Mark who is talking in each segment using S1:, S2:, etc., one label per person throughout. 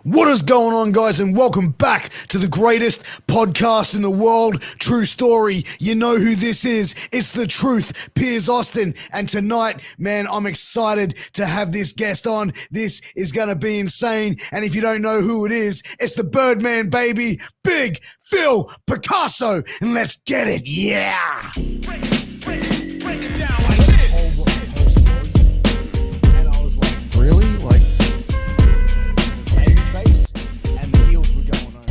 S1: What is going on, guys, and welcome back to the greatest podcast in the world, True Story. You know who this is. It's the truth, Piers Austin. And tonight, man, I'm excited to have this guest on. This is going to be insane. And if you don't know who it is, it's the Birdman, baby, Big Phil Picasso. And let's get it. Yeah.
S2: Break it down like this.
S1: And I was like, really? Like, face and the heels were going on.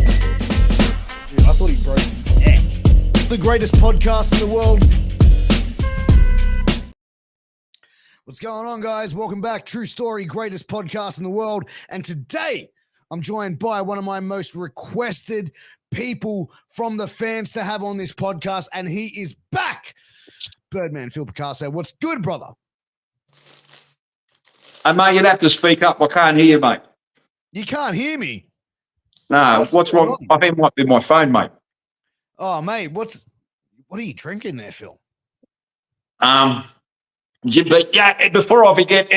S1: Dude, I thought he broke his neck. The greatest podcast in the world. What's going on, guys? Welcome back. True Story, greatest podcast in the world. And today I'm joined by one of my most requested people from the fans to have on this podcast, and he is back. Birdman, Phil Picasso. What's good, brother?
S3: Hey, mate, you'd have to speak up. I can't hear you, mate.
S1: You can't hear me.
S3: No, what's wrong? I think it might be my phone, mate.
S1: Oh, mate, what are you drinking there, Phil?
S3: But yeah, before I forget,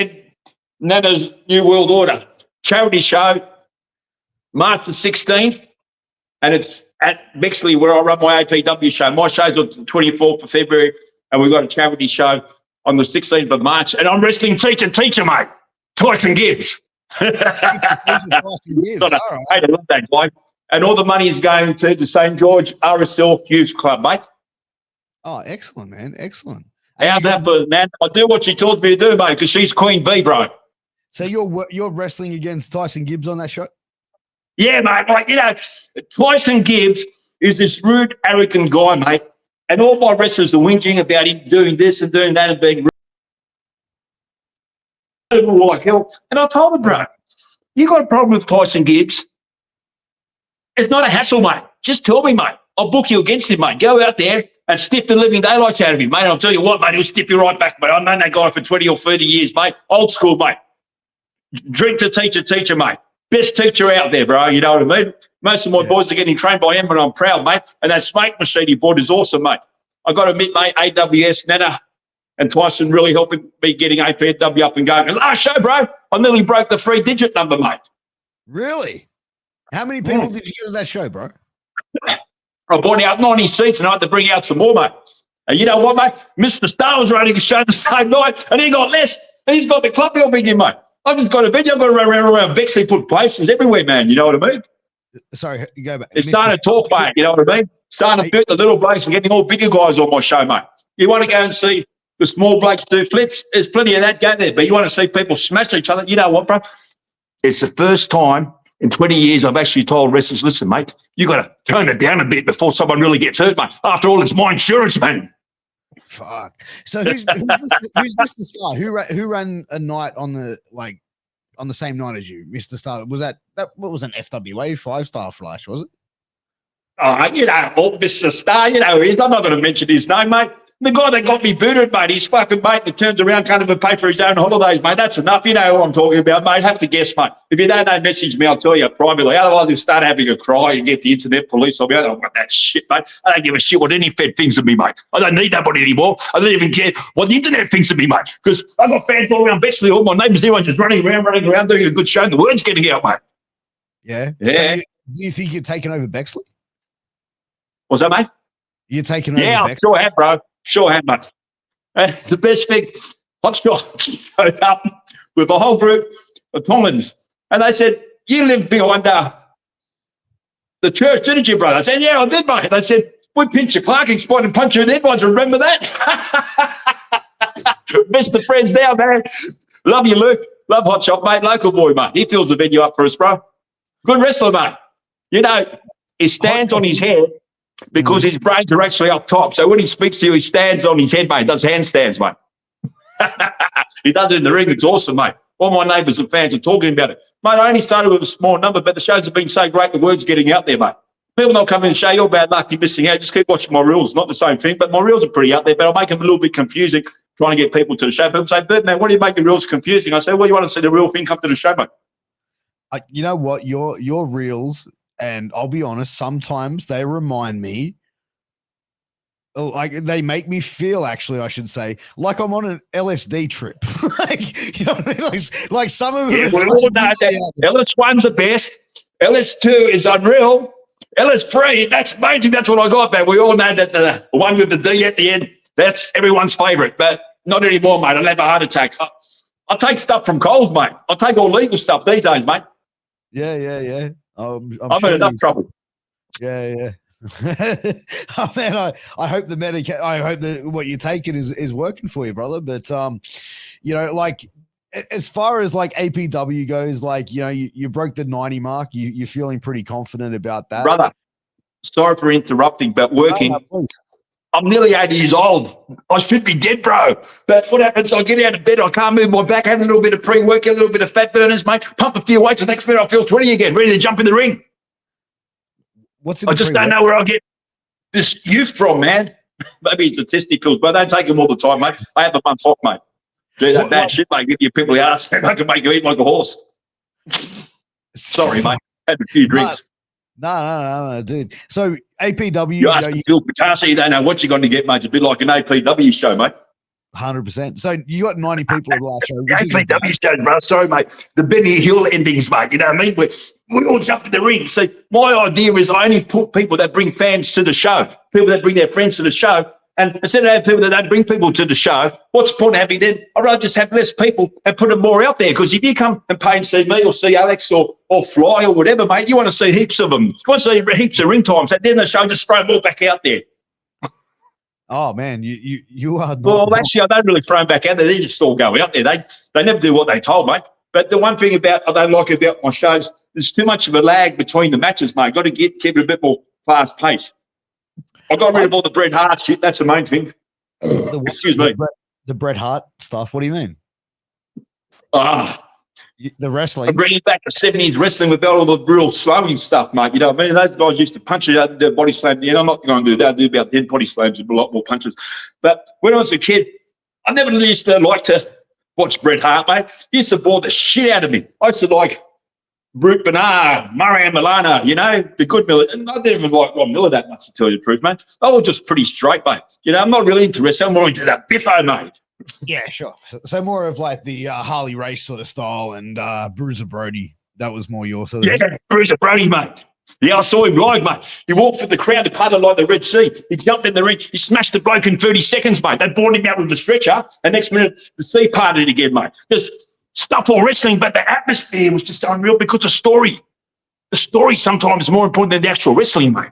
S3: Nana's New World Order charity show, March the 16th, and it's at Bexley where I run my APW show. My show's on the 24th of February, and we've got a charity show on the 16th of March, and I'm wrestling teacher, mate, Tyson Gibbs. I love that guy. And all the money is going to the St. George RSL Youth Club, mate.
S1: Oh, excellent, man. Excellent.
S3: How's that for, man? I do what she told me to do, mate, because she's Queen Bee, bro.
S1: So you're wrestling against Tyson Gibbs on that show?
S3: Yeah, mate. Like, Tyson Gibbs is this rude, arrogant guy, mate. And all my wrestlers are whinging about him doing this and doing that and being rude. Like hell. And I told him, bro, you got a problem with Tyson Gibbs? It's not a hassle, mate. Just tell me, mate. I'll book you against him, mate. Go out there and stiff the living daylights out of him, mate. I'll tell you what, mate, he'll stiff you right back, mate. I've known that guy for 20 or 30 years, mate. Old school, mate. Drink to teacher, mate. Best teacher out there, bro. You know what I mean? Most of my boys are getting trained by him, but I'm proud, mate. And that smake machine he bought is awesome, mate. I got to admit, mate, AWS, Nana, and Tyson really helping me getting APW up and going. And last show, bro, I nearly broke the 3-digit number, mate.
S1: Really? How many people did you get to that show, bro?
S3: I bought out 90 seats and I had to bring out some more, mate. And you know what, mate? Mr. Star was running a show the same night and he got less. And he's got the club helping him, mate. I just got a video. I've got to run around Bexley, put places everywhere, man. You know what I mean?
S1: Sorry, go back.
S3: It's starting to talk, mate. You know what I mean? Starting to build the little blokes and getting all bigger guys on my show, mate. You want to go and see the small blokes do flips? There's plenty of that go there. But you want to see people smash each other? You know what, bro? It's the first time in 20 years I've actually told wrestlers, listen, mate, you got to turn it down a bit before someone really gets hurt, mate. After all, it's my insurance, man.
S1: Fuck. So who's Mr. Star? Who ran a night on the same night as you, Mr. Star? Was that what was an FWA 5-star flash, was it?
S3: Mr. Star, you know, I'm not going to mention his name, mate. The guy that got me booted, mate, he's fucking mate that turns around, can't even pay for his own holidays, mate. That's enough. You know who I'm talking about, mate. Have to guess, mate. If you don't know, message me. I'll tell you privately. Otherwise, you'll start having a cry and get the internet police on me. I don't want that shit, mate. I don't give a shit what any Fed thinks of me, mate. I don't need that body anymore. I don't even care what the internet thinks of me, mate. Because I've got fans all around Bexley. All my neighbours, everyone's just running around, doing a good show. The word's getting out, mate.
S1: Yeah.
S3: Yeah.
S1: So do you think you're taking over Bexley?
S3: What's that, mate?
S1: You're taking over
S3: Bexley? Yeah, I sure have, bro. Sure have, mate. The best thing, Hotshot showed up with a whole group of Tongans, and they said, you live behind the church, didn't you, brother? I said, yeah, I did, mate. They said, we pinched your parking spot and punch you in the head. Remember that? Mr. Friends now, man. Love you, Luke. Love Hotshot, mate. Local boy, mate. He fills the venue up for us, bro. Good wrestler, mate. You know, he stands on his head because his brains are actually up top. So when he speaks to you, he stands on his head, mate. Does handstands, mate. He does it in the ring. It's awesome, mate. All my neighbours and fans are talking about it. Mate, I only started with a small number, but the shows have been so great, the word's getting out there, mate. People not coming to the show, you're bad luck, you're missing out. Just keep watching my reels. Not the same thing, but my reels are pretty out there, but I'll make them a little bit confusing, trying to get people to the show. People say, Birdman, what do you make your reels confusing? I say, well, you want to see the real thing, come to the show, mate.
S1: You know what? Your reels, and I'll be honest, sometimes they remind me like they make me feel, actually, I should say, like I'm on an LSD trip. Like, you know what I mean? Like some of
S3: Yeah,
S1: it.
S3: we all know that LS1's the best. LS2 is unreal. LS3, that's amazing. That's what I got, man. We all know that the one with the D at the end, that's everyone's favourite. But not anymore, mate. I'll have a heart attack. I'll take stuff from Coles, mate. I'll take all legal stuff these days, mate.
S1: Yeah. I'm
S3: in
S1: sure
S3: enough trouble.
S1: Yeah. Oh, man, I hope I hope that what you're taking is working for you, brother. But you know, like as far as like APW goes, like, you know, you broke the 90 mark. You're feeling pretty confident about that,
S3: Brother. Sorry for interrupting, but working.
S1: please.
S3: I'm nearly 80 years old. I should be dead, bro. But what happens? I get out of bed, I can't move my back, have a little bit of pre-work, a little bit of fat burners, mate. Pump a few weights. The next minute, I feel 20 again, ready to jump in the ring. I just don't know where I'll get this youth from, man. Maybe it's the testicles, but I don't take them all the time, mate. I have a month off, mate. Do that bad shit, mate. Give you a pimply ass. I can make you eat like a horse. Sorry, mate. Had a few drinks.
S1: No, dude. So APW,
S3: you ask Phil Picasso, you don't know what you're going to get, mate. It's a bit like an APW show, mate.
S1: 100%. So you got 90 people at the last show.
S3: The APW shows, bro. Sorry, mate. The Benny Hill endings, mate. You know what I mean? We all jump in the ring. See, my idea is I only put people that bring fans to the show, people that bring their friends to the show. And instead of having people that don't bring people to the show, what's the point of having them? I'd rather just have less people and put them more out there. Because if you come and pay and see me or see Alex or Fly or whatever, mate, you want to see heaps of them. You want to see heaps of ring times. At the end of the show, just throw them all back out there.
S1: Oh, man, you are not.
S3: Well, actually, I don't really throw them back out there. They just all go out there. They never do what they told, mate. But the one thing I don't like about my shows, there's too much of a lag between the matches, mate. Got to keep it a bit more fast paced. I got rid of all the Bret Hart shit. That's the main thing. Excuse me.
S1: The Bret Hart stuff. What do you mean? The wrestling.
S3: I'm bringing back the 70s wrestling without all the real slowing stuff, mate. You know what I mean? Those guys used to punch it out, the body slam. You know, I'm not going to do that. I do about 10 body slams with a lot more punches. But when I was a kid, I never really used to like to watch Bret Hart, mate. He used to bore the shit out of me. I used to like Brute Bernard, Marianne Milano, you know, the good Miller. And I didn't even like Ron Miller that much, to tell you the truth, mate. I was just pretty straight, mate. You know, I'm not really into wrestling. I'm more into that Biffo, mate.
S1: Yeah, sure. So more of like the Harley Race sort of style, and Bruiser Brody. That was more your sort of.
S3: Yeah, Bruiser Brody, mate. Yeah, I saw him live, mate. He walked through the crowd, he parted like the Red Sea. He jumped in the ring. He smashed the bloke in 30 seconds, mate. They brought him out with the stretcher. And next minute, the sea parted again, mate. Just stuff all wrestling, but the atmosphere was just unreal because the story sometimes is more important than the actual wrestling, mate.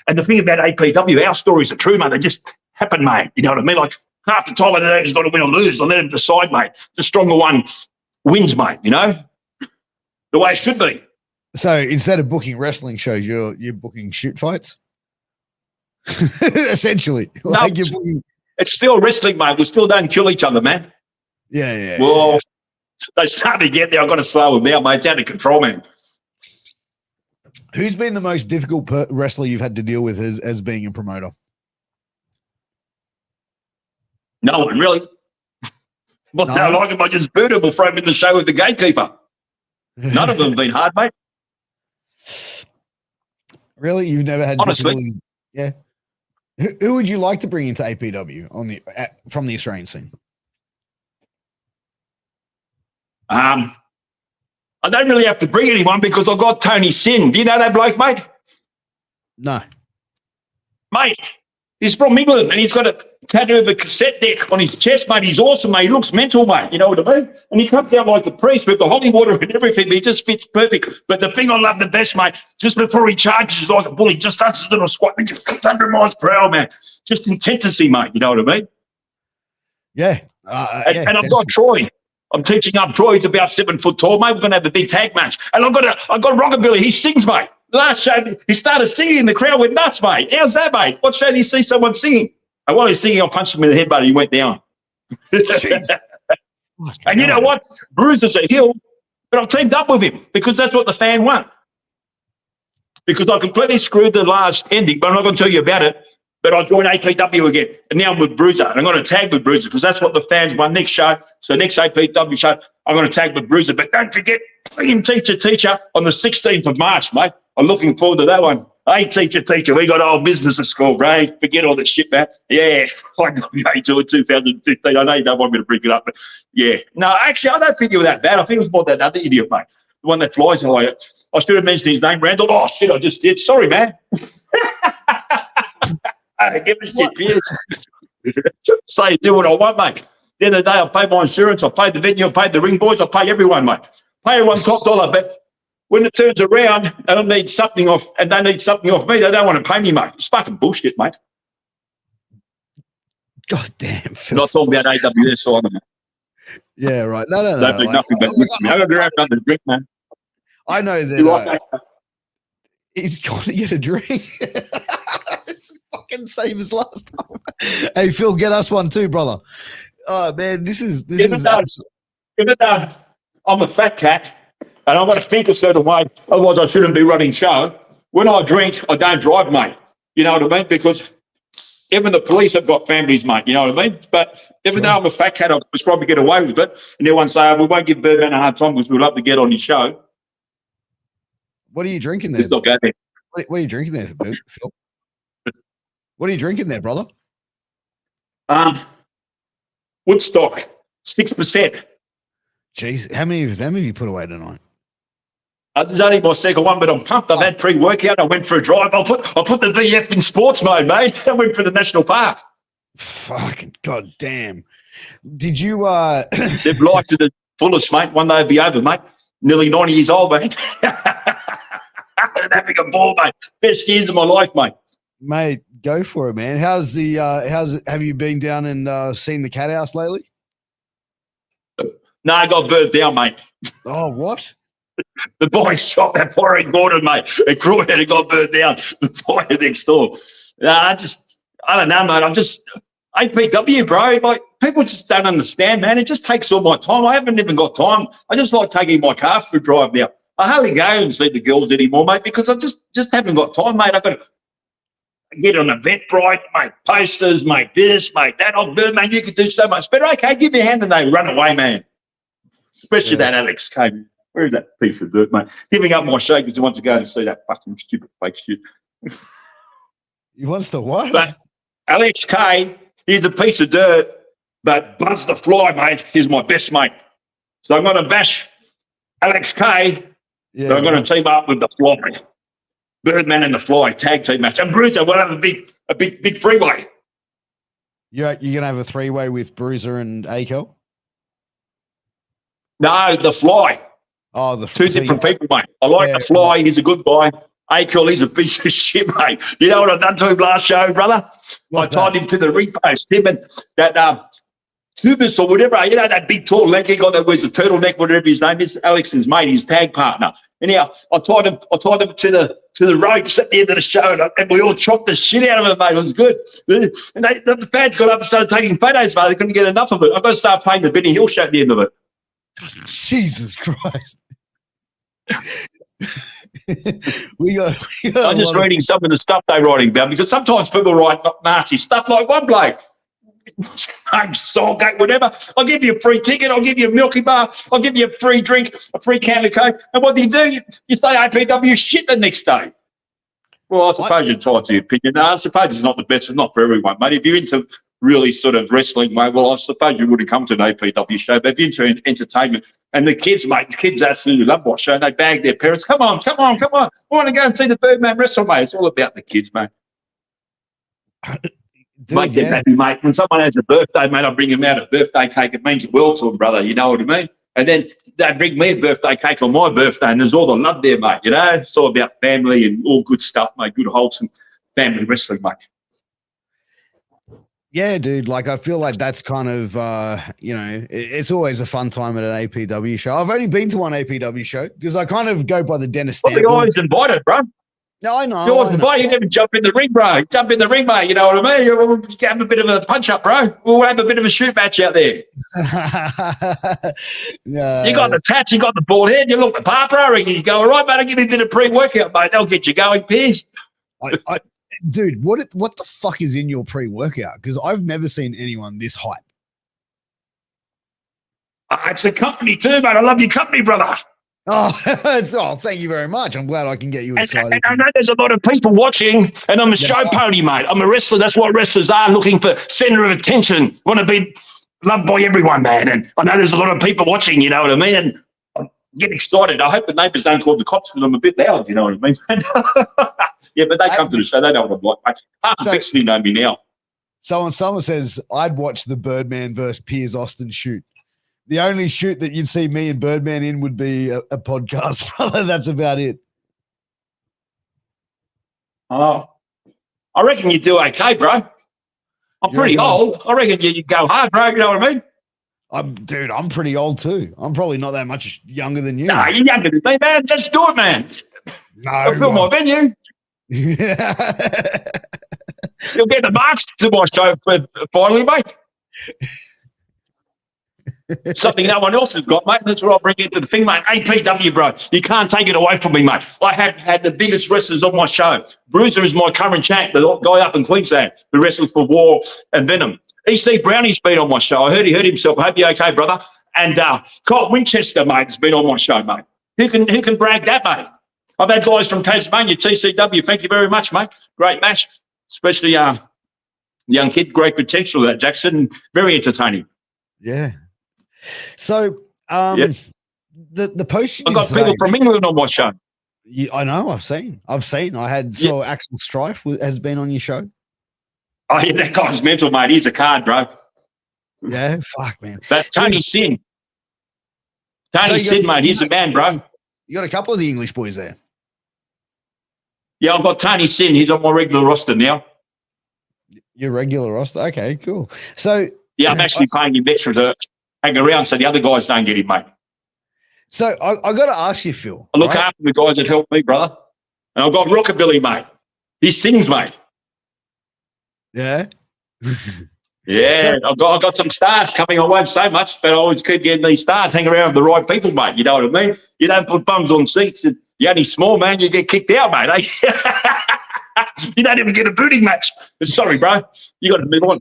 S3: And the thing about APW, our stories are true, mate. They just happen, mate. You know what I mean? Like half the time, I don't know who's got to win or lose. I let them decide, mate. The stronger one wins, mate, you know? The way it should be.
S1: So instead of booking wrestling shows, you're booking shoot fights? Essentially. Like
S3: no, it's still wrestling, mate. We still don't kill each other, man.
S1: Yeah.
S3: Well, they started to get there. I've got to slow them down, mate. It's out of control, man.
S1: Who's been the most difficult wrestler you've had to deal with as being a promoter?
S3: No one, really. What they don't like him, I just boot him or throw him in the show with the gatekeeper. None of them have been hard, mate.
S1: Really? You've never had
S3: honestly
S1: difficulties? Yeah. Who would you like to bring into APW from the Australian scene?
S3: I don't really have to bring anyone because I've got Tony Sin. Do you know that bloke, mate?
S1: No.
S3: Mate, he's from England and he's got a tattoo of the cassette deck on his chest, mate. He's awesome, mate. He looks mental, mate. You know what I mean? And he comes out like a priest with the holy water and everything. He just fits perfect. But the thing I love the best, mate, just before he charges like a bull, he just does his little squat and just 100 miles per hour, man. Just intensity, mate. You know what I mean?
S1: Yeah.
S3: And I've got Troy. I'm teaching up Troy. He's about 7 foot tall, mate. We're going to have the big tag match. And I've got Rockabilly. He sings, mate. Last show, he started singing and the crowd went nuts, mate. How's that, mate? What show do you see someone singing? And while he's singing, I punched him in the head, but he went down. And you know what? Bruiser's a heel, but I've teamed up with him because that's what the fan want. Because I completely screwed the last ending, but I'm not going to tell you about it. But I joined APW again, and now I'm with Bruiser. And I'm going to tag with Bruiser because that's what the fans want next show. So next APW show, I'm going to tag with Bruiser. But don't forget, Team Teacher on the 16th of March, mate. I'm looking forward to that one. Hey, teacher, we got old business at school, bro. Forget all this shit, man. Yeah, I got married to in 2015. I know you don't want me to bring it up, but yeah. No, actually, I don't think you were that bad. I think it was more that other idiot, mate. The one that flies. I should have mentioned his name, Randall. Oh, shit, I just did. Sorry, man. Give a shit, Piers. Say, do what I want, mate. The end of the day, I pay my insurance, I pay the venue, I pay the ring boys, I pay everyone, mate. Pay everyone top dollar, but when it turns around and I need something off, and they need something off me, they don't want to pay me, mate. It's fucking bullshit, mate.
S1: God damn, Phil.
S3: Not talking about AWS either, man.
S1: Yeah, right. No.
S3: Don't do nothing but me. I don't have nothing to drink, man.
S1: I know
S3: You like
S1: that he's got to get a drink. Fucking same as last time. Hey, Phil, get us one too, brother. Oh man, this is
S3: Even though I'm a fat cat and I'm going to think a certain way, otherwise I shouldn't be running show. When I drink, I don't drive, mate. You know what I mean? Because even the police have got families, mate. You know what I mean? But even though I'm a fat cat, I'll just probably get away with it. And everyone say, oh, we won't give Birdman a hard time because we'd love to get on his show.
S1: What are you drinking there?
S3: Just not go there.
S1: What are you drinking there, Phil? What are you drinking there, brother?
S3: Woodstock, 6%.
S1: Jeez, how many of them have you put away tonight?
S3: There's only my second one, but I'm pumped. I've had pre-workout. I went for a drive. I put the VF in sports mode, mate. I went for the national park.
S1: Fucking goddamn. Did you
S3: They've life to the fullest, mate. One day it'll be over, mate. Nearly 90 years old, mate. Having a ball, mate. Best years of my life, mate.
S1: Mate, go for it, man. Have you been down and seen the cat house lately?
S3: No, I got burnt down, mate.
S1: Oh, what?
S3: The boys shot that fire in Gordon, mate. It grew and it got burnt down. The fire next door. I don't know, mate. I'm just APW, bro. Like, people just don't understand, man. It just takes all my time. I haven't even got time. I just like taking my car for a drive now. I hardly go and see the girls anymore, mate, because I just haven't got time, mate. I've got to get on Eventbrite, mate, posters, mate, this, mate, that. Oh, Birdman, you could do so much better. Okay, give me a hand and they run away, man. Especially that Alex came. Where is that piece of dirt, mate? Giving up my show because he wants to go and see that fucking stupid fake shit.
S1: He wants to what?
S3: But Alex K, he's a piece of dirt, but Buzz the Fly, mate, he's my best mate. So I'm going to bash Alex K.
S1: Yeah,
S3: So I'm going to team up with the Fly. Birdman and the Fly, tag team match. And Bruiser, we'll have a big freeway.
S1: You're going to have a three-way with Bruiser and Akel?
S3: No, the Fly.
S1: Oh, the
S3: Two different people, mate. I like the Fly. He's a good guy. Akel, he's a piece of shit, mate. You know what I done to him last show, brother? I tied him to the ring post. Him and that Tubis or whatever, you know, that big tall lanky guy that wears a turtleneck, whatever his name is, Alex's mate, his tag partner. Anyhow, I tied him to the ropes at the end of the show, and we all chopped the shit out of him, mate. It was good. And the fans got up and started taking photos, mate. They couldn't get enough of it. I've got to start playing the Benny Hill show at the end of it.
S1: Jesus Christ.
S3: I'm just reading some of the stuff they're writing about, because sometimes people write nasty stuff, like one bloke, I'm Soulgate, whatever. I'll give you a free ticket. I'll give you a Milky Bar. I'll give you a free drink, a free can of Coke. And what do? You say APW shit the next day. Well, I suppose you're entitled to your opinion. No, I suppose it's not the best. It's not for everyone, mate. If you're into really sort of wrestling, mate, well, I suppose you wouldn't come to an APW show. But if you're into entertainment, and the kids, mate, the kids absolutely love what show. And they bag their parents. Come on. I want to go and see the Birdman wrestle, mate. It's all about the kids, mate.
S1: Dude,
S3: Mate, get happy, mate. When someone has a birthday, mate, I bring them out a birthday cake. It means the world to them, brother. You know what I mean? And then they bring me a birthday cake on my birthday, and there's all the love there, mate. You know, it's all about family and all good stuff, mate. Good, wholesome family wrestling, mate.
S1: Yeah, dude. Like, I feel like that's kind of, it's always a fun time at an APW show. I've only been to one APW show because I kind of go by the Dennis standpoint.
S3: Well, you're always invited, bro.
S1: No, I know.
S3: You're always invited. You never jump in the ring, bro. Jump in the ring, mate. You know what I mean? We'll have a bit of a punch-up, bro. We'll have a bit of a shoot match out there.
S1: No.
S3: You got the tats, you got the bald head, you look the part, bro. You go, all right, mate, I'll give you a bit of pre-workout, mate. They'll get you going, Piers.
S1: Dude, what the fuck is in your pre-workout? Because I've never seen anyone this hype.
S3: It's a company too, mate. I love your company, brother.
S1: Thank you very much. I'm glad I can get you
S3: And
S1: excited.
S3: I know there's a lot of people watching, and I'm a show pony, mate. I'm a wrestler. That's what wrestlers are, looking for center of attention, want to be loved by everyone, man. And I know there's a lot of people watching, you know what I mean? And I get excited. I hope the neighbours don't call the cops because I'm a bit loud, you know what I mean? Yeah, but they come to the show. They know what I'm like, mate. Half the Bixley know me now.
S1: Someone says, I'd watch the Birdman versus Piers Austin shoot. The only shoot that you'd see me and Birdman in would be a podcast, brother. That's about it.
S3: Oh, I reckon you do okay, bro. I'm pretty old. I reckon you go hard, bro. You know what I mean?
S1: I'm pretty old too. I'm probably not that much younger than you.
S3: Nah, you're younger than me, man. Just do it, man.
S1: No,
S3: I'll fill my venue. You'll get the marks to my show finally, mate. Something no one else has got, mate. That's what I'll bring into the thing, mate. APW, bro. You can't take it away from me, mate. I have had the biggest wrestlers on my show. Bruiser is my current champ, the guy up in Queensland who wrestles for War and Venom. EC Brownie's been on my show. I heard he hurt himself. I hope you're okay, brother. And Colt Winchester, mate, has been on my show, mate. Who can brag that, mate? I've had guys from Tasmania, TCW. Thank you very much, mate. Great match, especially young kid. Great potential, that Jackson. Very entertaining.
S1: Yeah. So, the post you
S3: I've
S1: did
S3: got
S1: today,
S3: people from England on my show.
S1: I know. I've seen. I had Axel Strife has been on your show.
S3: Oh, yeah, that guy's mental, mate. He's a card, bro.
S1: Yeah, fuck, man.
S3: That Tony Sin. Tony Sin, mate. He's a man, bro.
S1: You got a couple of the English boys there.
S3: Yeah, I've got Tony Sin. He's on my regular roster now.
S1: Your regular roster? Okay, cool. So,
S3: yeah, I'm actually paying him extra to hang around so the other guys don't get him, mate.
S1: So I got to ask you, Phil.
S3: I look after the guys that help me, brother. And I've got Rockabilly, mate. He sings, mate.
S1: Yeah.
S3: Yeah, I've got some stars coming. I won't say much, but I always keep getting these stars. Hang around with the right people, mate. You know what I mean? You don't put bums on seats. You're only small, man. You get kicked out, mate. Eh? You don't even get a booting match. Sorry, bro. You got to move on.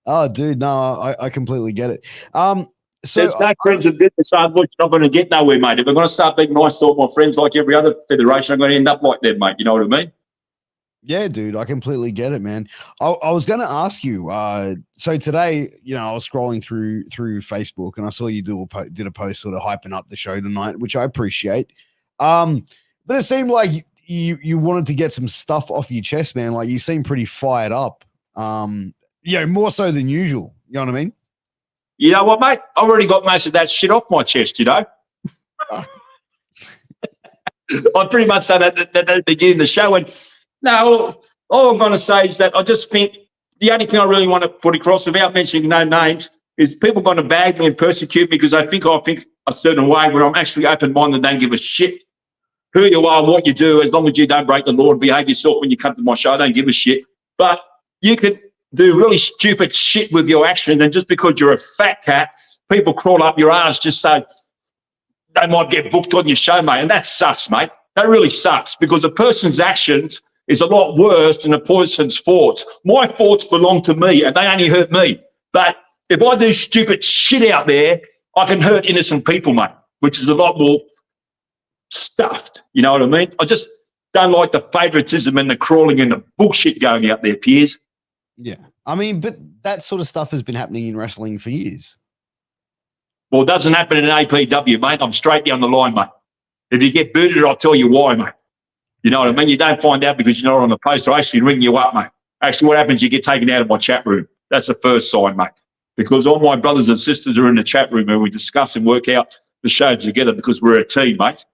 S1: Oh, dude, no, I completely get it. So
S3: there's no friends of business. I'm not going to get nowhere, mate. If I'm going to start being nice to all my friends like every other federation, I'm going to end up like them, mate. You know what I mean?
S1: Yeah, dude, I completely get it, man. I was going to ask you. So today, I was scrolling through Facebook and I saw you did a post sort of hyping up the show tonight, which I appreciate. But it seemed like you wanted to get some stuff off your chest, man. Like you seem pretty fired up. More so than usual. You know what I mean?
S3: You know what, mate? I already got most of that shit off my chest, you know? I pretty much said that at the beginning of the show. And no, all I'm going to say is that I just think the only thing I really want to put across, without mentioning no names, is people going to bag me and persecute me because I think a certain way when I'm actually open-minded and don't give a shit who you are, what you do, as long as you don't break the law and behave yourself when you come to my show. I don't give a shit. But you could do really stupid shit with your action, and just because you're a fat cat, people crawl up your ass just so they might get booked on your show, mate. And that sucks, mate. That really sucks because a person's actions is a lot worse than a person's thoughts. My thoughts belong to me and they only hurt me. But if I do stupid shit out there, I can hurt innocent people, mate, which is a lot more stuffed. You know what I mean? I just don't like the favoritism and the crawling and the bullshit going out there, Piers.
S1: Yeah. I mean, but that sort of stuff has been happening in wrestling for years.
S3: Well, it doesn't happen in APW, mate. I'm straight down the line, mate. If you get booted, I'll tell you why, mate. You know what I mean? You don't find out because you're not on the poster. I actually ring you up, mate. Actually, what happens, you get taken out of my chat room. That's the first sign, mate. Because all my brothers and sisters are in the chat room and we discuss and work out the show together because we're a team, mate.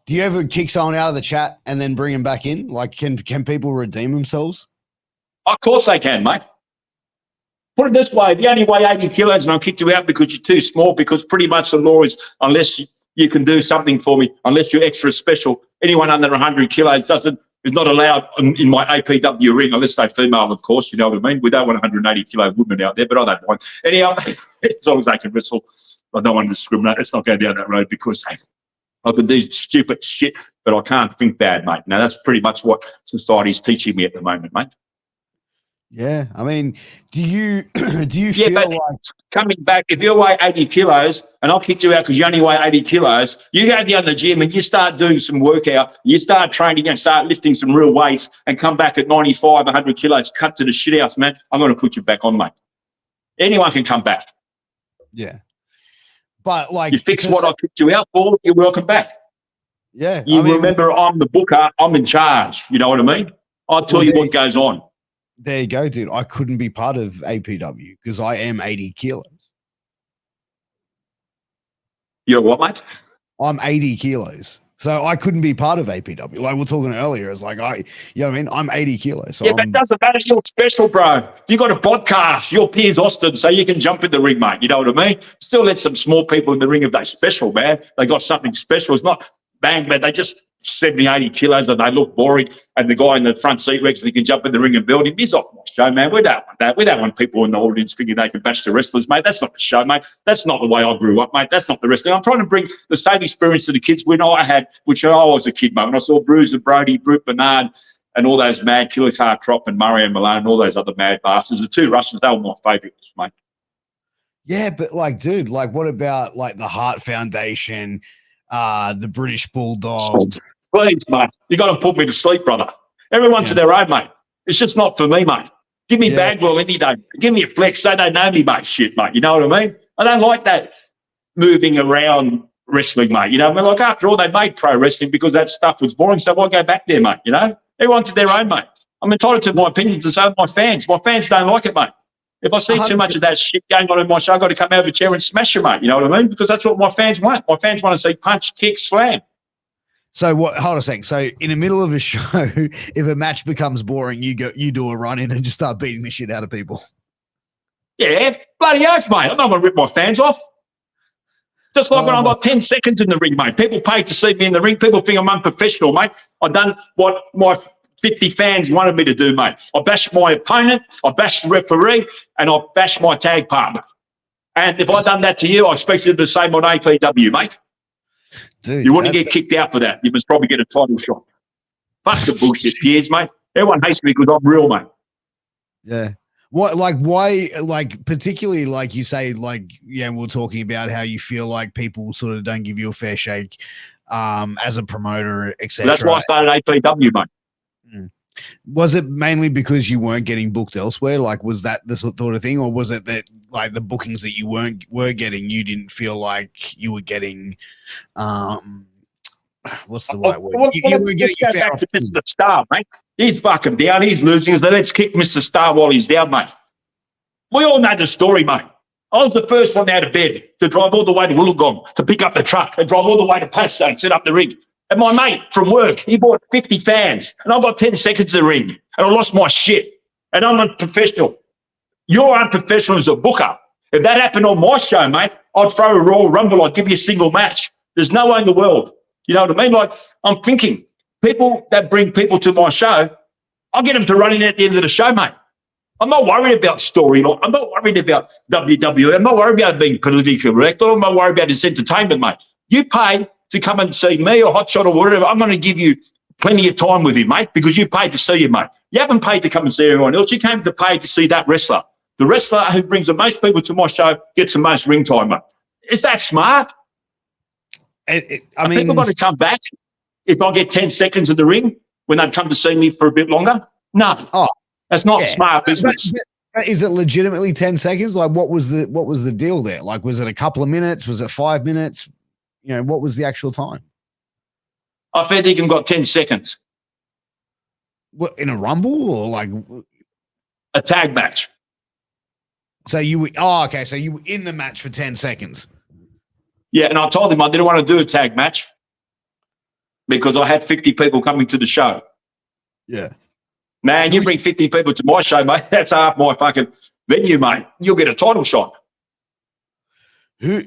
S1: Do you ever kick someone out of the chat and then bring them back in? Like, can people redeem themselves?
S3: Of course they can, mate. Put it this way, the only way 80 kilos and I'll kick you out because you're too small, because pretty much the law is unless you can do something for me, unless you're extra special, anyone under 100 kilos is not allowed in my APW ring, unless they're female, of course, you know what I mean? We don't want 180 kilo women out there, but I don't mind. Anyhow, as long as they can wrestle, I don't want to discriminate. Let's not go down that road because I can do stupid shit, but I can't think bad, mate. Now, that's pretty much what society's teaching me at the moment, mate.
S1: Yeah, I mean, do you
S3: Yeah,
S1: feel
S3: but
S1: like
S3: coming back, if you weigh 80 kilos and I'll kick you out because you only weigh 80 kilos, you go down the gym and you start doing some workout, you start training and start lifting some real weights and come back at 95, 100 kilos, cut to the shit house, man, I'm going to put you back on, mate. Anyone can come back.
S1: yeah, but like
S3: You fix what I kicked you out for, you're welcome back.
S1: yeah,
S3: You
S1: I mean,
S3: remember I'm the booker, I'm in charge. You know what I mean? I'll tell
S1: Well,
S3: you what goes on.
S1: there you go, dude. I couldn't be part of APW because I am 80 kilos.
S3: You know what, mate?
S1: I'm 80 kilos. So I couldn't be part of APW. Like we we're talking earlier, it's like you know what I mean? I'm 80 kilos. So
S3: Yeah, but it doesn't matter. You're special, bro. You got a podcast. You're Piers Austin, so you can jump in the ring, mate. You know what I mean? Still let some small people in the ring if they're special, man. They got something special. It's not bang, man. They just 70, 80 kilos and they look boring. And the guy in the front seat reckons he can jump in the ring and build him. He's off my show, man. We don't want that. We don't want people in the audience thinking they can bash the wrestlers, mate. That's not the show, mate. That's not the way I grew up, mate. That's not the wrestling. I'm trying to bring the same experience to the kids when I had, which I was a kid, mate. When I saw Bruiser Brody, Brute Bernard, and all those mad Killer Car Crop and Murray and Malone and all those other mad bastards, the two Russians, they were my favourites, mate.
S1: yeah, but like, dude, like what about like the Heart Foundation, the British Bulldogs?
S3: Please, mate. You got to put me to sleep, brother. Everyone to their own, mate. It's just not for me, mate. Give me Bagwell any day. Give me a flex. They don't know me, mate. Shit, mate. You know what I mean? I don't like that moving around wrestling, mate. You know what I mean? Like, after all, they made pro wrestling because that stuff was boring. So why go back there, mate? You know? Everyone to their own, mate. I'm entitled to my opinions and so are my fans. My fans don't like it, mate. If I see too much of that shit going on in my show, I've got to come out of a chair and smash you, mate. You know what I mean? Because that's what my fans want. My fans want to see punch, kick, slam.
S1: So what? Hold on a second. So in the middle of a show, if a match becomes boring, you do a run in and just start beating the shit out of people.
S3: Yeah, bloody oath, mate. I'm not going to rip my fans off. Just like when I got 10 seconds in the ring, mate. People paid to see me in the ring. People think I'm unprofessional, mate. I've done what my 50 fans wanted me to do, mate. I bashed my opponent, I bashed the referee, and I bashed my tag partner. And if I'd done that to you, I expect you to do the same on APW, mate.
S1: Dude,
S3: You wouldn't get kicked out for that. You must probably get a title shot. Fuck the bullshit, Piers, mate. Everyone hates me because I'm real, mate.
S1: Yeah. What, like, why, like, particularly, like you say, like, yeah, we're talking about how you feel like people sort of don't give you a fair shake as a promoter, etc.
S3: That's why I started APW, mate.
S1: Was it mainly because you weren't getting booked elsewhere? Like, was that the sort of thing, or was it that like the bookings that you were getting, you didn't feel like you were getting, what's the right word? You were getting
S3: go back to Mr. Star, mate. He's fucking down. He's losing. So let's kick Mr. Star while he's down, mate. We all know the story, mate. I was the first one out of bed to drive all the way to Wollongong to pick up the truck and drive all the way to Paso and set up the ring. And my mate from work, he bought 50 fans, and I got 10 seconds in the ring, and I lost my shit. And I'm unprofessional. You're unprofessional as a booker. If that happened on my show, mate, I'd throw a Royal Rumble. I'd give you a single match. There's no way in the world. You know what I mean? Like, I'm thinking, people that bring people to my show, I'll get them to run in at the end of the show, mate. I'm not worried about storyline. I'm not worried about WWE. I'm not worried about being politically correct. I'm not worried about this entertainment, mate. You pay to come and see me or Hotshot or whatever. I'm going to give you plenty of time with you, mate, because you paid to see you, mate. You haven't paid to come and see everyone else. You came to pay to see that wrestler. The wrestler who brings the most people to my show gets the most ring time, mate. Is that smart?
S1: I mean,
S3: people got to come back if I get 10 seconds in the ring when they come to see me for a bit longer? No.
S1: Oh,
S3: that's not smart business.
S1: But is it legitimately 10 seconds? Like, what was the deal there? Like, was it a couple of minutes? Was it 5 minutes? You know, what was the actual time?
S3: I fair dinkum got 10 seconds.
S1: What, in a rumble or like
S3: a tag match?
S1: So you were, oh, okay. So you were in the match for 10 seconds.
S3: Yeah, and I told him I didn't want to do a tag match because I had 50 people coming to the show.
S1: Yeah.
S3: Man, you bring 50 people to my show, mate, that's half my fucking venue, mate. You'll get a title shot.
S1: Who?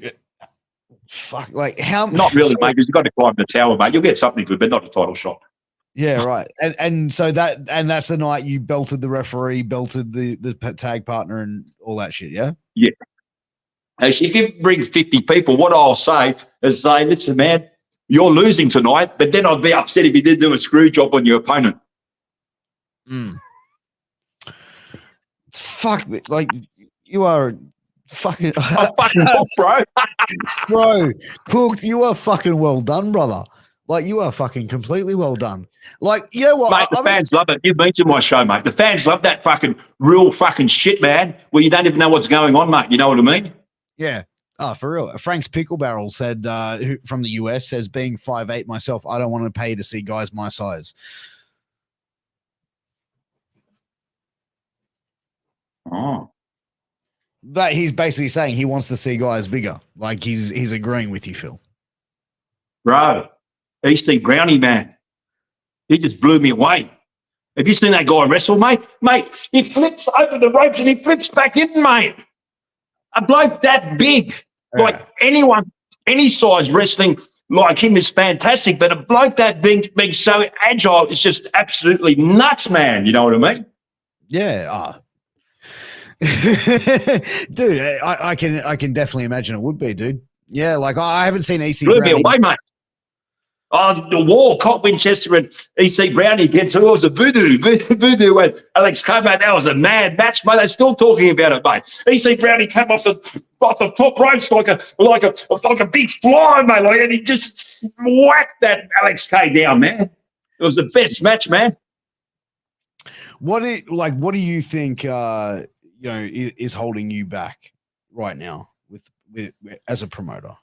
S1: Fuck, like how?
S3: Not really, mate, because you've got to climb the tower, mate. You'll get something good, but not a title shot.
S1: Yeah, right. And so that's the night you belted the referee, belted the tag partner, and all that shit. Yeah.
S3: Yeah. If you bring 50 people, what I'll say is, listen, man, you're losing tonight, but then I'd be upset if you did do a screw job on your opponent.
S1: fuck, like you are fucking
S3: I'm fucking top, bro.
S1: bro. Cooked, you are fucking well done, brother. Like you are fucking completely well done. Like you know what,
S3: Mate, the fans love it. You've been to my show, mate. The fans love that fucking real fucking shit, man, where you don't even know what's going on, mate. You know what I mean?
S1: yeah. Oh, for real. Frank's Pickle Barrel said from the US says being 5'8" myself, I don't want to pay to see guys my size.
S3: Oh,
S1: But he's basically saying he wants to see guys bigger. Like he's agreeing with you, Phil.
S3: bro, EC Brownie, man, he just blew me away. Have you seen that guy wrestle, mate? Mate, he flips over the ropes and he flips back in, mate. A bloke that big, like anyone, any size wrestling like him is fantastic, but a bloke that big, being so agile is just absolutely nuts, man. You know what I mean?
S1: Yeah. Dude, I can definitely imagine it would be, dude. Yeah, like I haven't seen EC
S3: Blew me
S1: Brownie.
S3: away, mate. Oh, the war, Cot Winchester and EC Brownie gets who was a voodoo and Alex Coe, mate. That was a mad match, mate. They're still talking about it, mate. EC Brownie came off the top ropes like a big fly, mate. Like, and he just whacked that Alex Coe down, man. It was the best match, man.
S1: What do you think is holding you back right now with as a promoter?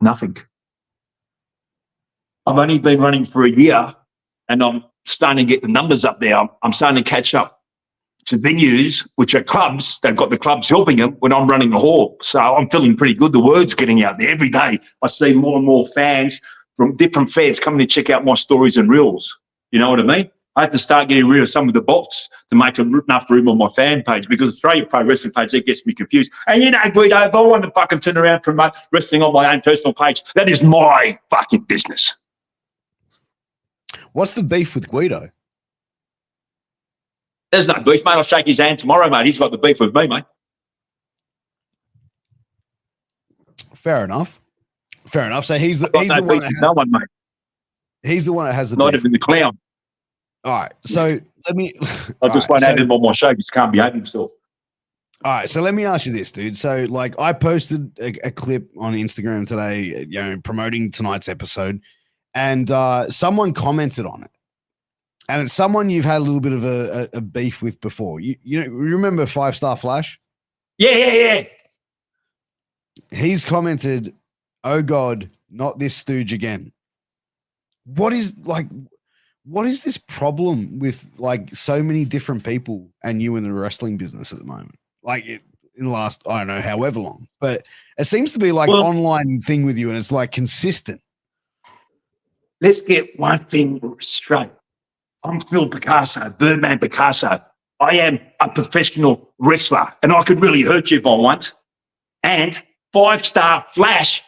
S3: Nothing. I've only been running for a year and I'm starting to get the numbers up there. I'm starting to catch up to venues, which are clubs. They've got the clubs helping them when I'm running the hall. So I'm feeling pretty good. The word's getting out there every day. I see more and more fans from different fans coming to check out my stories and reels. You know what I mean? I have to start getting rid of some of the bots to make enough room on my fan page, because Australia Pro Wrestling page, that gets me confused. And you know, Guido, if I want to fucking turn around and promote wrestling on my own personal page, that is my fucking business.
S1: What's the beef with Guido?
S3: There's no beef, mate. I'll shake his hand tomorrow, mate. He's got the beef with me, mate.
S1: Fair enough. So he's the
S3: No
S1: one
S3: beef with no one, mate.
S1: he's the one that has the
S3: Not
S1: beef.
S3: even the clown.
S1: All right. So let me.
S3: I just won't have him on my show because he can't behave himself.
S1: All right. So let me ask you this, dude. So like I posted a clip on Instagram today, promoting tonight's episode, and someone commented on it. And it's someone you've had a little bit of a beef with before. You remember 5 Star Flash?
S3: Yeah.
S1: He's commented, "Oh God, not this stooge again." What is this problem with like so many different people and you in the wrestling business at the moment? Like in the last, I don't know, however long, but it seems to be like online thing with you, and it's like consistent.
S3: Let's get one thing straight. I'm Phil Picasso, Birdman Picasso. I am a professional wrestler, and I could really hurt you if I want. And 5 Star Flash,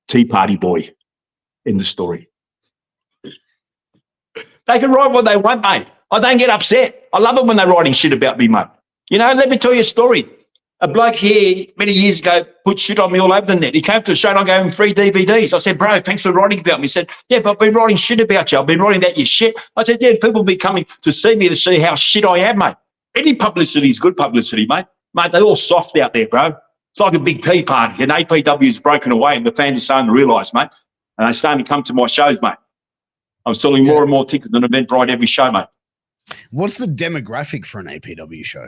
S3: Tea Party boy in the story. They can write what they want, mate. I don't get upset. I love it when they're writing shit about me, mate. You know, let me tell you a story. A bloke here many years ago put shit on me all over the net. He came to the show and I gave him 3 DVDs. I said, bro, thanks for writing about me. He said, yeah, but I've been writing shit about you. I've been writing about your shit. I said, yeah, people will be coming to see me to see how shit I am, mate. Any publicity is good publicity, mate. Mate, they're all soft out there, bro. It's like a big tea party. And APW is broken away and the fans are starting to realise, mate. And they're starting to come to my shows, mate. I'm selling more and more tickets than Eventbrite every show, mate.
S1: What's the demographic for an APW show?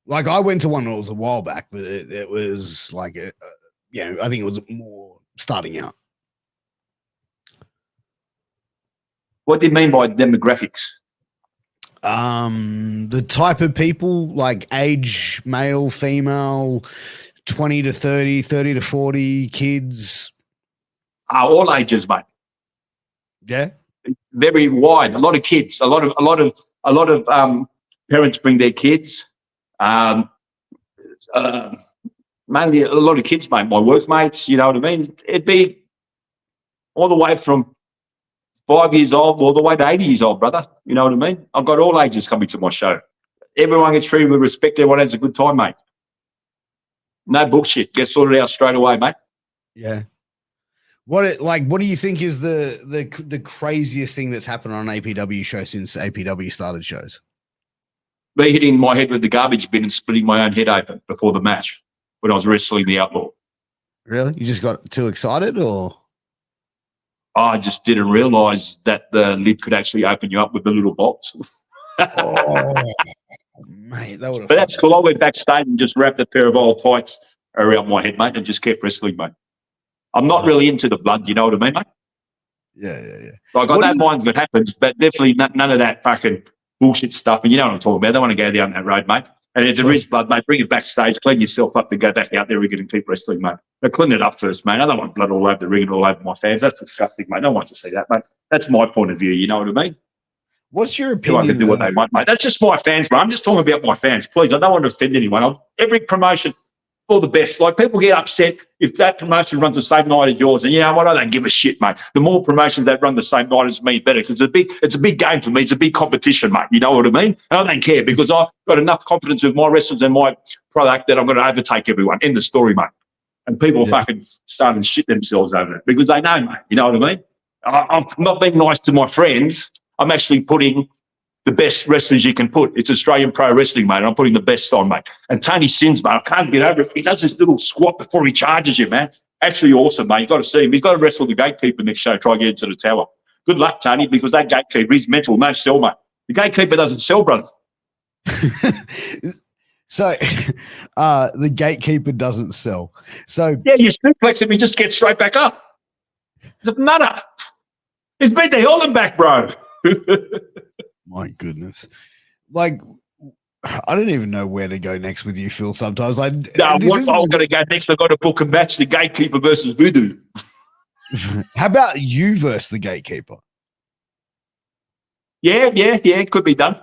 S1: Like I went to one that was a while back, but it was like, I think it was more starting out.
S3: What do you mean by demographics?
S1: The type of people, like age, male, female, 20 to 30, 30 to 40, kids.
S3: All ages, mate.
S1: Yeah.
S3: Very wide. A lot of kids. A lot of parents bring their kids. Mainly a lot of kids, mate. My workmates. You know what I mean? It'd be all the way from 5 years old all the way to 80 years old, brother. You know what I mean? I've got all ages coming to my show. Everyone gets treated with respect. Everyone has a good time, mate. No bullshit. Get sorted out straight away, mate.
S1: Yeah. What do you think is the craziest thing that's happened on an APW show since APW started shows?
S3: Me hitting my head with the garbage bin and splitting my own head open before the match when I was wrestling the Outlaw.
S1: Really? You just got too excited, or?
S3: I just didn't realise that the lid could actually open you up with the little box.
S1: Oh, mate, that would have.
S3: But that's cool. I went backstage and just wrapped a pair of old tights around my head, mate, and just kept wrestling, mate. I'm not really into the blood, you know what I mean, mate?
S1: Yeah.
S3: Like, I don't mind if it happens, but definitely none of that fucking bullshit stuff. And you know what I'm talking about. I don't want to go down that road, mate. And if there is blood, mate, bring it backstage, clean yourself up to go back out there again and keep wrestling, mate. But clean it up first, mate. I don't want blood all over the ring and all over my fans. That's disgusting, mate. No one wants to see that, mate. That's my point of view, you know what I mean?
S1: What's your
S3: Everyone
S1: opinion?
S3: can do what they want, mate. That's just my fans, bro. I'm just talking about my fans. Please, I don't want to offend anyone. Every promotion, all the best. Like, people get upset if that promotion runs the same night as yours. And you know what? I don't give a shit, mate. The more promotions that run the same night as me, better. Because it's a big game for me. It's a big competition, mate. You know what I mean? And I don't care because I've got enough confidence with my wrestlers and my product that I'm going to overtake everyone. End the story, mate. And people fucking starting to shit themselves over it because they know, mate. You know what I mean? I'm not being nice to my friends. I'm actually putting the best wrestlers you can put. It's Australian pro wrestling, mate. I'm putting the best on, mate. And Tony Sins, mate, I can't get over it. He does this little squat before he charges you, man. Actually awesome, mate. You've got to see him. He's got to wrestle the gatekeeper next show, try to get into the tower. Good luck, Tony, because that gatekeeper, he's mental, no sell, mate. The gatekeeper doesn't sell, brother.
S1: So, the gatekeeper doesn't sell. So,
S3: yeah, you suplex him, he just gets straight back up. It's a nutter. He's beat the hell back, bro.
S1: My goodness. Like, I don't even know where to go next with you, Phil, sometimes. I'm going
S3: to go next? I've got to book a match, the gatekeeper versus Voodoo.
S1: How about you versus the gatekeeper?
S3: Yeah, could be done.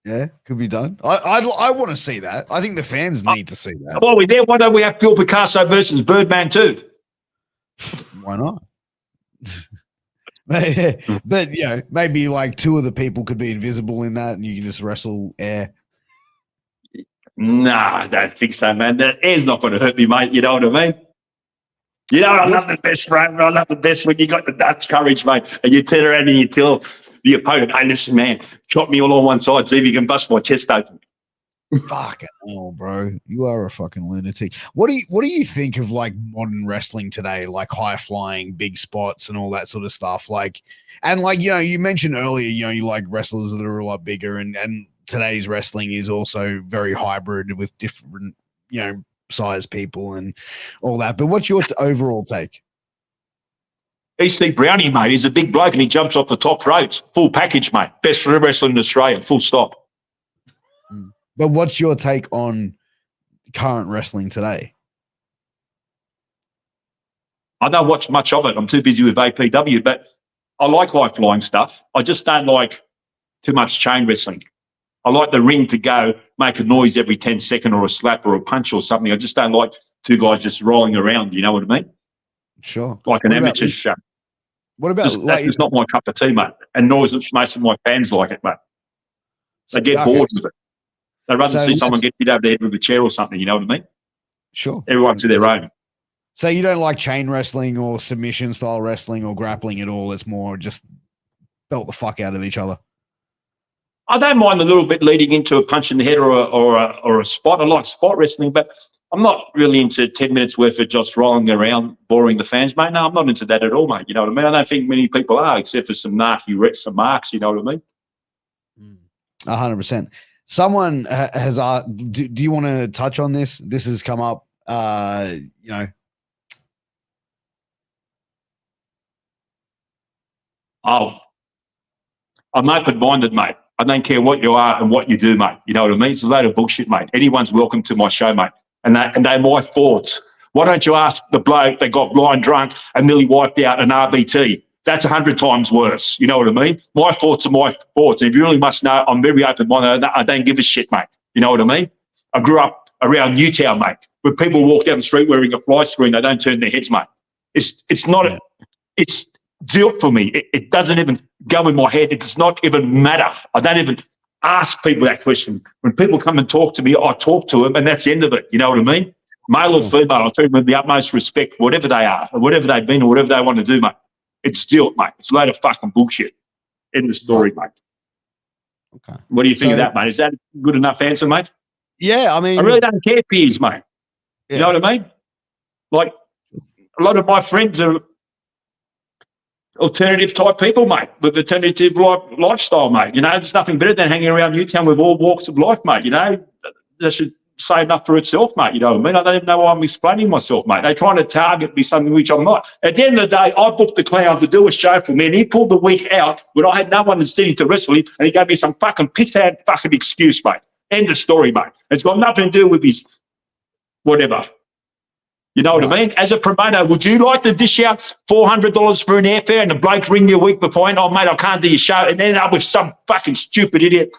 S1: Yeah, could be done. I want to see that. I think the fans need to see that.
S3: Well, we're there. Why don't we have Phil Picasso versus Birdman too?
S1: Why not? But you know, maybe like two of the people could be invisible in that, and you can just wrestle air.
S3: Nah, I don't think so, man. That air's not going to hurt me, mate. You know what I mean? You know, I love the best, right? I love the best when you got the Dutch courage, mate, and you turn around and you tell the opponent, "Hey, listen, man, chop me all on one side, see if you can bust my chest open."
S1: Fucking hell, bro. You are a fucking lunatic. What do you think of like modern wrestling today, like high flying, big spots and all that sort of stuff? Like, and like, you know, you mentioned earlier, you know, you like wrestlers that are a lot bigger, and today's wrestling is also very hybrid with different, you know, size people and all that. But what's your overall take?
S3: EC Brownie, mate, he's a big bloke and he jumps off the top ropes. Full package, mate. Best wrestler in Australia, full stop.
S1: But what's your take on current wrestling today?
S3: I don't watch much of it. I'm too busy with APW, but I like high-flying stuff. I just don't like too much chain wrestling. I like the ring to go, make a noise every 10 seconds or a slap or a punch or something. I just don't like two guys just rolling around, you know what I mean?
S1: Sure.
S3: Like an amateur show.
S1: What about
S3: that's just not my cup of tea, mate. And nor is it most of my fans like it, mate. They get bored with it. They'd rather see someone get hit over the head with a chair or something, you know what I mean?
S1: Sure.
S3: Everyone to their own.
S1: So you don't like chain wrestling or submission style wrestling or grappling at all? It's more just belt the fuck out of each other.
S3: I don't mind a little bit leading into a punch in the head or a spot. I like spot wrestling, but I'm not really into 10 minutes worth of just rolling around, boring the fans, mate. No, I'm not into that at all, mate. You know what I mean? I don't think many people are, except for some narky some marks, you know what I mean?
S1: 100%. Someone has asked, do you want to touch on this? This has come up, you know.
S3: Oh, I'm open-minded, mate. I don't care what you are and what you do, mate. You know what I mean? It's a load of bullshit, mate. Anyone's welcome to my show, mate. And they're my thoughts. Why don't you ask the bloke that got blind drunk and nearly wiped out an RBT? That's 100 times worse. You know what I mean? My thoughts are my thoughts. If you really must know, I'm very open-minded. I don't give a shit, mate. You know what I mean? I grew up around Newtown, mate, where people walk down the street wearing a fly screen. They don't turn their heads, mate. It's not it's zilch for me. It doesn't even go in my head. It does not even matter. I don't even ask people that question. When people come and talk to me, I talk to them, and that's the end of it. You know what I mean? Male or female, I treat them with the utmost respect, whatever they are, or whatever they've been, or whatever they want to do, mate. It's still, mate, it's a load of fucking bullshit. End of story, mate.
S1: Okay.
S3: What do you think of that, mate? Is that a good enough answer, mate?
S1: Yeah, I mean,
S3: I really don't care, Piers, mate. You know what I mean? Like, a lot of my friends are alternative type people, mate, with alternative lifestyle, mate. You know, there's nothing better than hanging around Newtown with all walks of life, mate. You know, that should say enough for itself, mate. You know what I mean? I don't even know why I'm explaining myself, mate. They're trying to target me something which I'm not. At the end of the day, I booked the clown to do a show for me, and he pulled the week out when I had no one sitting to wrestle him, and he gave me some fucking piss-out fucking excuse, mate. End of story, mate. It's got nothing to do with his whatever. You know what I mean? As a promoter, would you like to dish out $400 for an airfare and the bloke ring you a week before, oh, mate, I can't do your show, and then end up with some fucking stupid idiot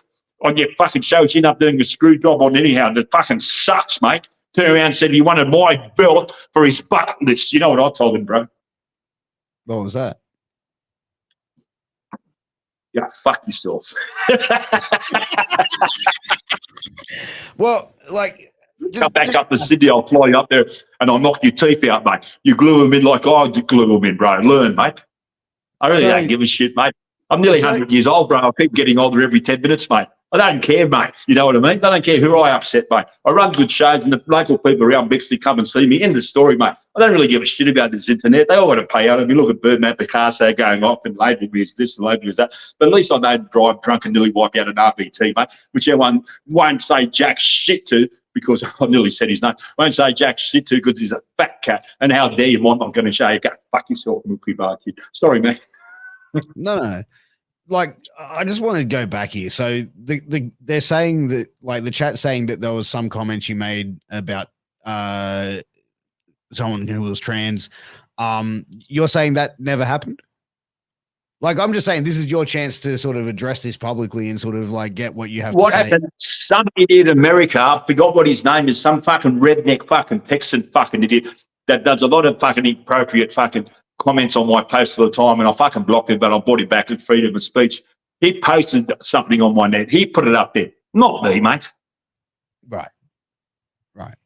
S3: on your fucking show, which you end up doing a screw job on anyhow, that fucking sucks, mate. Turn around and said he wanted my belt for his bucket list. You know what I told him, bro?
S1: What was that?
S3: Yeah, fuck yourself.
S1: Well, like...
S3: Come back up to Sydney, I'll fly you up there and I'll knock your teeth out, mate. You glue them in like I glue them in, bro. Learn, mate. I really don't give a shit, mate. I'm nearly 100 years old, bro. I keep getting older every 10 minutes, mate. I don't care, mate. You know what I mean? I don't care who I upset, mate. I run good shows and the local people around Bixley come and see me. End of story, mate. I don't really give a shit about this internet. They all want to pay out of me. Look at Birdman, Picasso going off and label me as this and label me as that. But at least I don't drive drunk and nearly wipe out an RBT, mate, which everyone won't say jack shit to because I nearly said his name. I won't say jack shit to because he's a fat cat. And how dare you want I'm going to show you, go fuck yourself, milky bar kid. Sorry, mate.
S1: No. Like, I just want to go back here. So they're saying that, like, the chat's saying that there was some comments you made about someone who was trans. You're saying that never happened? Like, I'm just saying this is your chance to sort of address this publicly and sort of like get what you have to say.
S3: What happened? Some idiot in America, I forgot what his name is, some fucking redneck fucking Texan fucking idiot that does a lot of fucking inappropriate fucking comments on my posts all the time, and I fucking blocked him, but I brought him back with freedom of speech. He posted something on my net. He put it up there. Not me, mate.
S1: Right.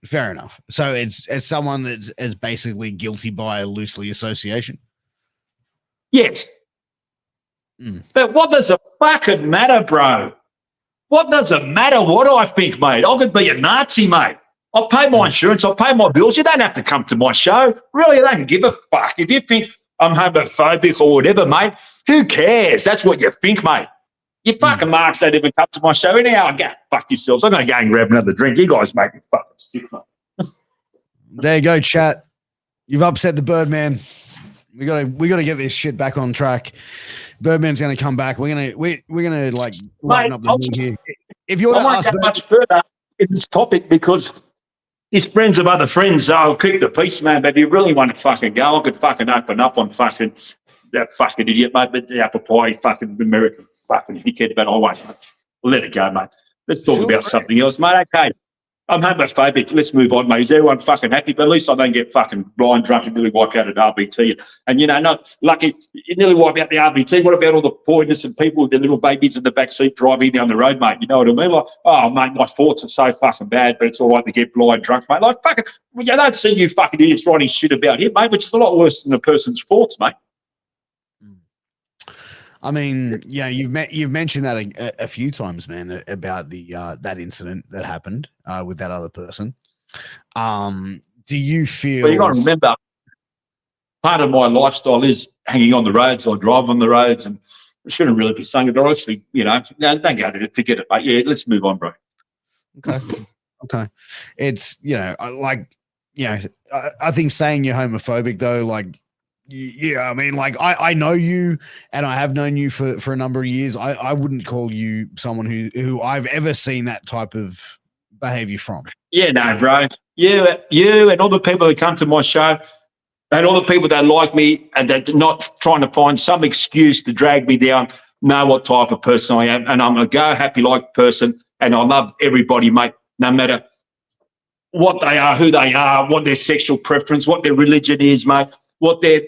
S1: Fair enough. So it's someone that's basically guilty by loosely association.
S3: Yes. But what does it fucking matter, bro? What does it matter what I think, mate? I could be a Nazi, mate. I'll pay my insurance. I'll pay my bills. You don't have to come to my show. Really, I don't give a fuck. If you think I'm homophobic or whatever, mate, who cares? That's what you think, mate. You fucking marks don't even come to my show. Anyhow, go fuck yourselves. I'm going to go and grab another drink. You guys make me fucking sick, mate.
S1: There you go, chat. You've upset the Birdman. We gotta get this shit back on track. Birdman's gonna come back. We're gonna like lighten up the mood here. If you want to
S3: won't
S1: ask
S3: go much further in this topic because he's friends of other friends, so I'll keep the peace, man. But if you really want to fucking go, I could fucking open up on fucking that fucking idiot, mate. But the apple pie, fucking American fucking dickhead. But I won't. Let it go, mate. Let's talk about something else, mate. Okay. I'm homophobic. Let's move on, mate. Is everyone fucking happy? But at least I don't get fucking blind drunk and nearly wipe out an RBT. And, you know, not lucky, you nearly wipe out the RBT. What about all the poor innocent people with their little babies in the back seat driving down the road, mate? You know what I mean? Like, oh, mate, my thoughts are so fucking bad, but it's all right to get blind drunk, mate. Like, fucking, I don't see you fucking idiots writing shit about him, mate, which is a lot worse than a person's thoughts, mate.
S1: I mean, yeah, you've mentioned that a few times, man, about the that incident that happened with that other person. Do you feel?
S3: Well, you got to remember, part of my lifestyle is hanging on the roads. I drive on the roads, and I shouldn't really be saying it. Honestly, you know, no, don't go to it. Forget it, mate. Yeah, let's move on, bro.
S1: Okay. It's I think saying you're homophobic though, like. Yeah, I mean, like I know you, and I have known you for a number of years. I wouldn't call you someone who I've ever seen that type of behavior from.
S3: Yeah, no, bro. You and all the people who come to my show, and all the people that like me and that are not trying to find some excuse to drag me down, know what type of person I am, and I'm a go happy like person, and I love everybody, mate, no matter what they are, who they are, what their sexual preference, what their religion is, mate, what their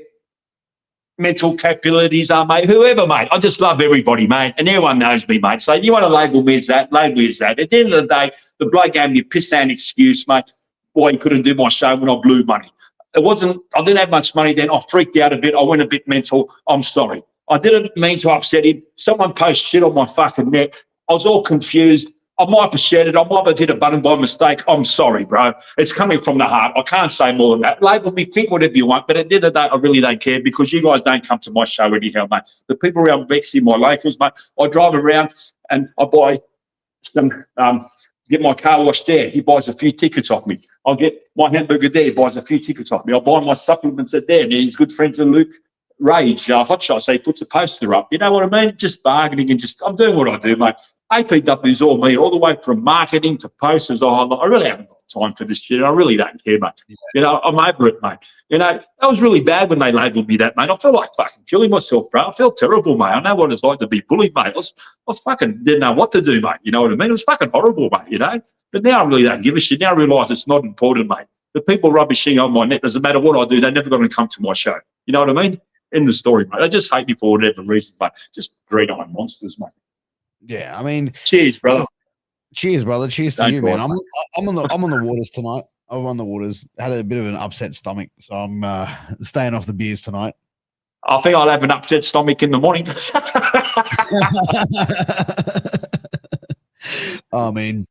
S3: mental capabilities are, mate, whoever, mate. I just love everybody, mate, and everyone knows me, mate. So you want to label me as that, label me as that. At the end of the day, the bloke gave me a piss-and excuse, mate. why he couldn't do my show when I blew money. It wasn't, I didn't have much money then. I freaked out a bit. I went a bit mental. I'm sorry. I didn't mean to upset him. Someone posted shit on my fucking neck. I was all confused. I might have shared it. I might have hit a button by mistake. I'm sorry, bro. It's coming from the heart. I can't say more than that. Label me, think whatever you want, but at the end of the day, I really don't care because you guys don't come to my show anyhow, mate. The people around Bexley, my locals, mate, I drive around and I buy some, get my car washed there. He buys a few tickets off me. I'll get my hamburger there. He buys a few tickets off me. I'll buy my supplements at there. And he's good friends with Luke Rage, Hot Shot, so he puts a poster up. You know what I mean? Just bargaining and just, I'm doing what I do, mate. APW is all me, all the way from marketing to posters. I really haven't got time for this shit. I really don't care, mate. Yeah. You know, I'm over it, mate. You know, that was really bad when they labelled me that, mate. I felt like fucking killing myself, bro. I felt terrible, mate. I know what it's like to be bullied, mate. I was fucking didn't know what to do, mate. You know what I mean? It was fucking horrible, mate, you know? But now I really don't give a shit. Now I realise it's not important, mate. The people rubbishing on my net, doesn't matter what I do, they're never going to come to my show. You know what I mean? In the story, mate. They just hate me for whatever reason, mate. Just green-eyed monsters, mate.
S1: Yeah, I mean,
S3: cheers, brother.
S1: Cheers, brother. Cheers to you, man. I'm on the waters tonight. I'm on the waters. Had a bit of an upset stomach, so I'm staying off the beers tonight.
S3: I think I'll have an upset stomach in the morning.
S1: I mean,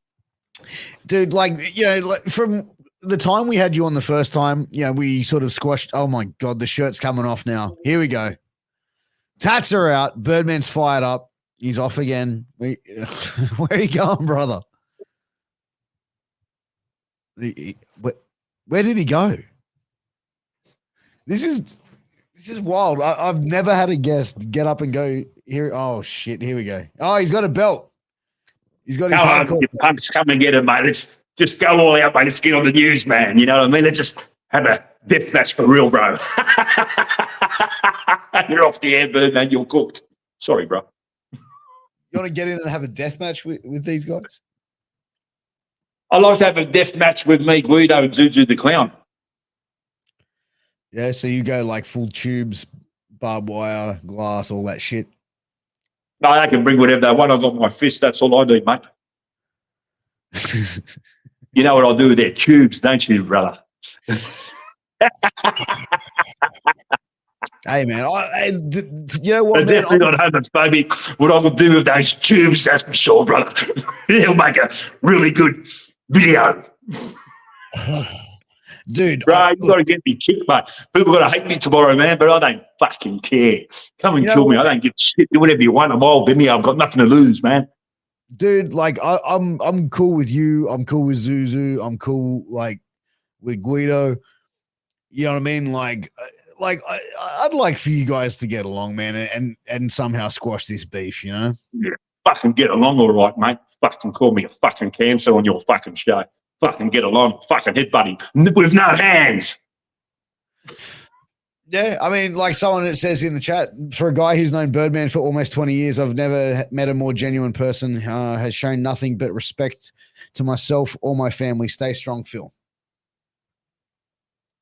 S1: dude, like, you know, like from the time we had you on the first time, you know, we sort of squashed. Oh my God, the shirt's coming off now. Here we go. Tats are out. Birdman's fired up. He's off again. Where are you going, brother? Where did he go? This is wild. I've never had a guest get up and go here. Oh shit! Here we go. Oh, he's got a belt. He's got his.
S3: You punks, come and get him, mate. Let's just go all out, mate. Let's get on the news, man. You know what I mean? Let's just have a death match for real, bro. You're off the air, Birdman. You're cooked. Sorry, bro.
S1: You want to get in and have a death match with these guys?
S3: I'd like to have a death match with me, Guido, and Zuzu the Clown.
S1: Yeah, so you go like full tubes, barbed wire, glass, all that shit.
S3: No, they can bring whatever they want. I've got my fist. That's all I do, mate. You know what I'll do with their tubes, don't you, brother?
S1: Hey, man, you know what, man?
S3: Definitely not homophobic. What I will do with those tubes, that's for sure, brother. He'll make a really good video.
S1: Dude.
S3: Bro, you got to get me kicked, mate. People got to hate me tomorrow, man, but I don't fucking care. Come and kill me. I don't give a shit. Do whatever you want. I'm old, didn't I've got nothing to lose, man.
S1: Dude, like, I'm cool with you. I'm cool with Zuzu. I'm cool, like, with Guido. You know what I mean? Like I'd like for you guys to get along, man, and somehow squash this beef, you know?
S3: Yeah, fucking get along all right, mate. Fucking call me a fucking cancer on your fucking show. Fucking get along, fucking head buddy with no hands.
S1: Yeah, I mean, like someone that says in the chat, for a guy who's known Birdman for almost 20 years, I've never met a more genuine person, has shown nothing but respect to myself or my family. Stay strong, Phil.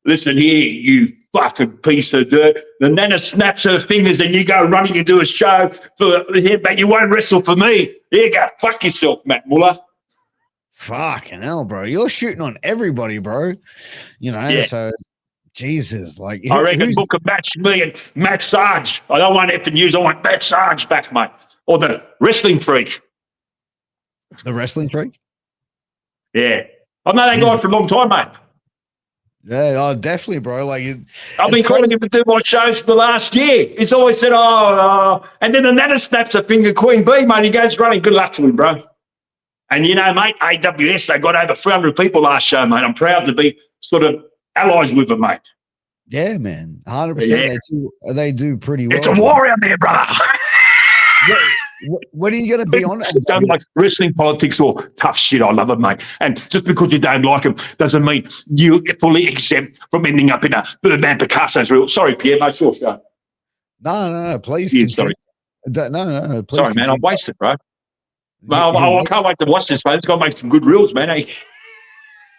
S3: Listen here, you fucking piece of dirt. The Nana snaps her fingers and you go running and do a show for him, but you won't wrestle for me. Here you go. Fuck yourself, Matt Muller.
S1: Fucking hell, bro. You're shooting on everybody, bro. You know, yeah. So, Jesus. Like,
S3: I reckon book a match me and Matt Sarge. I don't want effing news. I want Matt Sarge back, mate. Or the Wrestling Freak.
S1: The Wrestling Freak?
S3: Yeah. I've known that guy for a long time, mate.
S1: Yeah, oh, definitely, bro. Like,
S3: I've been calling him to do my shows for the last year. He's always said, and then the Nana snaps a finger, Queen Bee, mate. He goes running. Good luck to him, bro. And you know, mate, AWS, they got over 300 people last show, mate. I'm proud to be sort of allies with them, mate.
S1: Yeah, man, 100%. Yeah. They do pretty well.
S3: It's a war out there, brother.
S1: What are you going to be on?
S3: Don't like wrestling, politics, or tough shit. I love it, mate. And just because you don't like them doesn't mean you're fully exempt from ending up in a Birdman Picasso's reel. Sorry, Pierre, mate, your show.
S1: No, please.
S3: Yeah, sorry.
S1: No, please.
S3: Sorry, man, I'm wasted, bro. I can't wait to watch this, mate. It's got to make some good reels, man. Eh?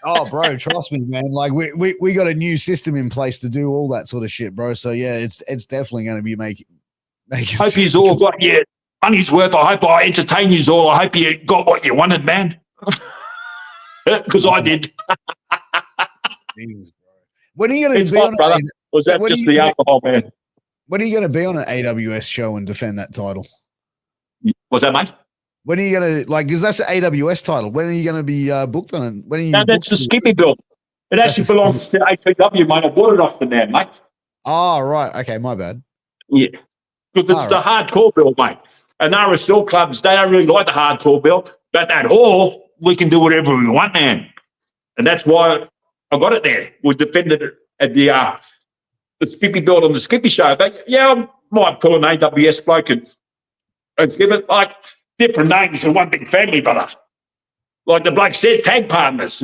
S1: Oh, bro, trust me, man. Like we got a new system in place to do all that sort of shit, bro. So yeah, it's definitely going to be making.
S3: Hope you's all got your money's worth. I hope I entertain you all. I hope you got what you wanted, man. Because I did.
S1: Jesus, bro. When are you going to
S3: It's
S1: be
S3: hot,
S1: on?
S3: brother. Was that
S1: when are
S3: just
S1: you
S3: the
S1: gonna-
S3: alcohol, man?
S1: When are you going to be on an AWS show and defend that title?
S3: Was that, mate?
S1: When are you going to because that's an AWS title? When are you going to be booked on it? When are you
S3: No,
S1: booked?
S3: that's the Skippy belt. It
S1: That's
S3: actually
S1: the
S3: belongs to APW, mate. I bought it off the man, mate.
S1: Oh, right. Okay, my bad.
S3: Yeah. Because it's the hardcore belt, mate. And RSL clubs, they don't really like the hardcore belt. But at all, we can do whatever we want, man. And that's why I got it there. We defended it at the Skippy belt on the Skippy show. But yeah, I might pull an AWS bloke and give it like different names for one big family, brother. Like the bloke said, tag partners.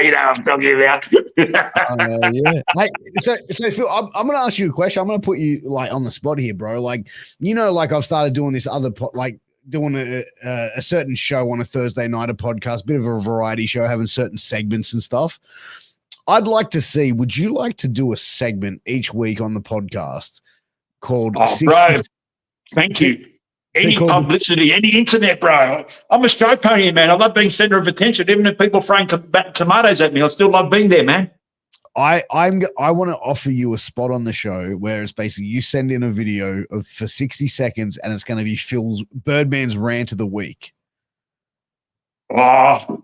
S3: You know what I'm talking about.
S1: Yeah. Hey, so Phil, I'm going to ask you a question. I'm going to put you like on the spot here, bro. Like, like I've started doing this other doing a certain show on a Thursday night, a podcast, bit of a variety show, having certain segments and stuff. I'd like to see, would you like to do a segment each week on the podcast called 60,
S3: bro, thank you. Any publicity, any internet, bro. I'm a show pony, man. I love being center of attention. Even if people throwing tomatoes at me, I still love being there, man.
S1: I want to offer you a spot on the show where it's basically you send in a video for 60 seconds and it's going to be Phil's Birdman's rant of the week.
S3: Oh,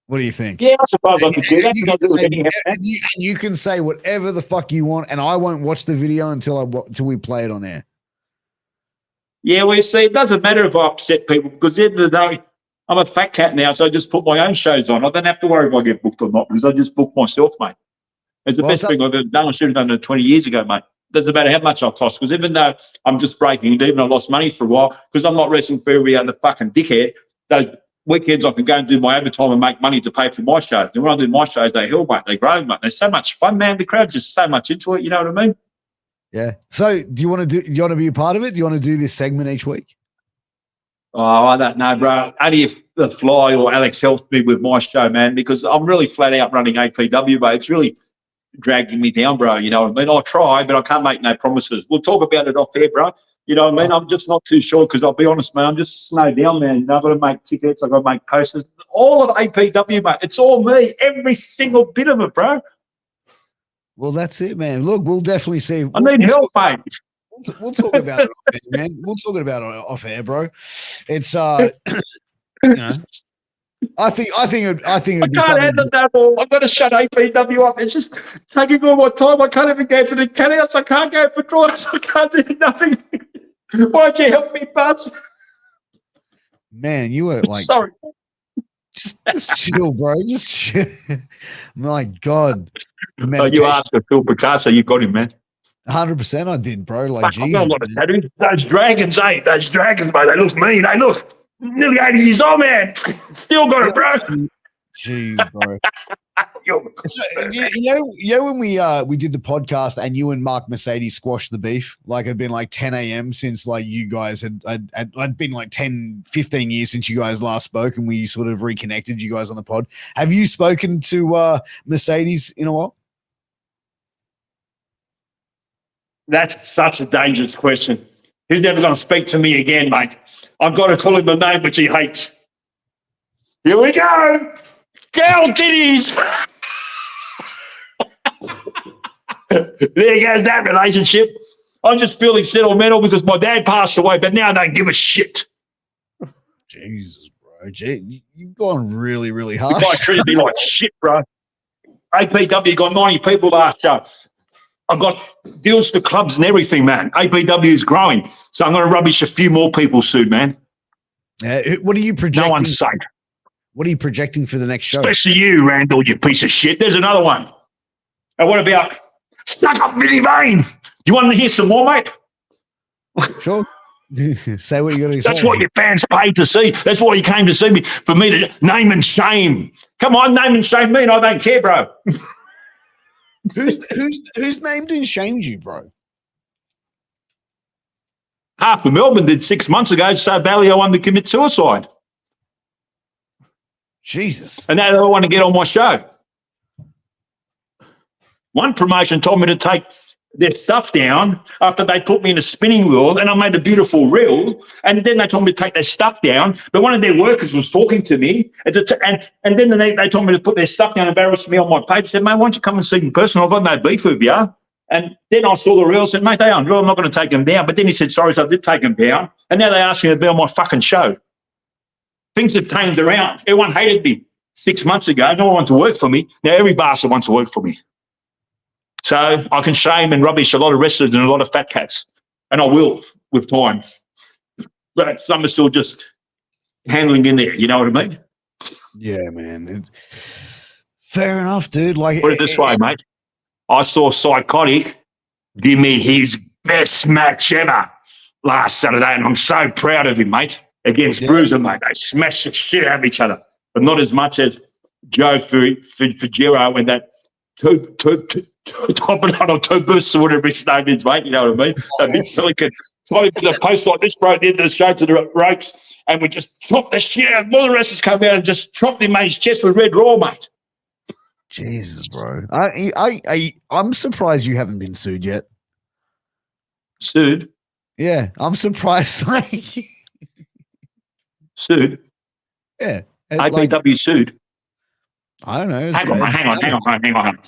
S1: what do you think?
S3: Yeah, I suppose I could do that.
S1: You can say whatever the fuck you want, and I won't watch the video until we play it on air.
S3: Yeah, well, you see, it doesn't matter if I upset people because at the end of the day, I'm a fat cat now, so I just put my own shows on. I don't have to worry if I get booked or not because I just book myself, mate. It's the best thing I've ever done. I should have done it 20 years ago, mate. It doesn't matter how much I cost because even though I'm just breaking even, I lost money for a while because I'm not wrestling for every other fucking dickhead. Those weekends I can go and do my overtime and make money to pay for my shows. And when I do my shows, they hell, mate. They grow, mate. They're so much fun, man. The crowd's just so much into it. You know what I mean?
S1: Yeah. So do you want to be a part of it? Do you want to do this segment each week?
S3: Oh, I don't know, bro. Only if the Fly or Alex helps me with my show, man, because I'm really flat out running APW, mate. It's really dragging me down, bro. You know what I mean? I'll try, but I can't make no promises. We'll talk about it off air, bro. You know what I mean? I'm just not too sure because I'll be honest, man. I'm just snowed down, man. You know, I've got to make tickets. I've got to make posters. All of APW, mate. It's all me. Every single bit of it, bro.
S1: Well, that's it, man. Look, we'll definitely see.
S3: I need help, mate.
S1: We'll talk about it off air, man. We'll talk about it off air, bro. It's you know, I think it'd be
S3: I can't
S1: something.
S3: handle that all. I've got to shut APW up. It's just taking all my time. I can't even go to the cutouts. I can't go for drives. I can't do nothing. Why'd you help me, Buzz?
S1: Man, you were like,
S3: sorry.
S1: Just chill, bro. Just chill. My God.
S3: You asked for Phil Picasso. You got him, man.
S1: 100% I did, bro. Like,
S3: I've got a lot of tattoos. Those dragons, Those dragons, mate. They look mean. They look nearly 80 years old, man. Still got it, bro.
S1: Jeez, bro. So, when we did the podcast and you and Mark Mercedes squashed the beef, like it'd been like 10 a.m. since like you guys I'd been like 10, 15 years since you guys last spoke and we sort of reconnected you guys on the pod. Have you spoken to Mercedes in a while?
S3: That's such a dangerous question. He's never going to speak to me again, mate. I've got to call him the name which he hates. Here we go. Girl titties. There goes that relationship. I'm just feeling sentimental because my dad passed away, but now I don't give a shit.
S1: Jesus, bro. You've gone really, really hard.
S3: The guy treated me like shit, bro. APW got 90 people last show. I've got deals to clubs and everything, man. APW is growing. So I'm going to rubbish a few more people soon, man.
S1: What are you projecting?
S3: No one's safe.
S1: What are you projecting for the next show?
S3: Especially you, Randall, you piece of shit. There's another one. And what about Stuck Up Vinny Vane? Do you want to hear some more, mate?
S1: Sure. Say what you're going to say.
S3: That's what your fans paid to see. That's why you came to see me, for me to name and shame. Come on, name and shame me, and I don't care, bro.
S1: Who's named and shamed you, bro?
S3: Half of Melbourne did 6 months ago, so Balliol wanted to commit suicide.
S1: Jesus.
S3: And now they want to get on my show. One promotion told me to take their stuff down after they put me in a spinning wheel, and I made a beautiful reel. And then they told me to take their stuff down. But one of their workers was talking to me, and then they told me to put their stuff down, embarrassed me on my page. Said, "Mate, why don't you come and see me in person? I've got no beef with you." And then I saw the reel, said, "Mate, they aren't real. I'm not going to take them down." But then he said, "Sorry, so I did take them down." And now they asked me to be on my fucking show. Things have changed around. Everyone hated me 6 months ago. No one wanted to work for me. Now every bastard wants to work for me. So I can shame and rubbish a lot of wrestlers and a lot of fat cats. And I will with time. But some are still just handling in there. You know what I mean?
S1: Yeah, man. Fair enough, dude. Like,
S3: Put it this way, mate. I saw Psychotic give me his best match ever last Saturday, and I'm so proud of him, mate, against Bruiser, mate. They smashed the shit out of each other, but not as much as Joe Fujiro and that two bursts or whatever his name is, mate. You know what I mean? That big silicon. So we put a post like this, bro, at the end of the show to the ropes, and we just chopped the shit out. All the wrestlers come out and just chopped him, mate, his chest with red raw, mate.
S1: Jesus, bro. I'm surprised you haven't been sued yet.
S3: Sued?
S1: Yeah, I'm surprised.
S3: Sued?
S1: Yeah.
S3: APW sued?
S1: I don't know.
S3: Hang on.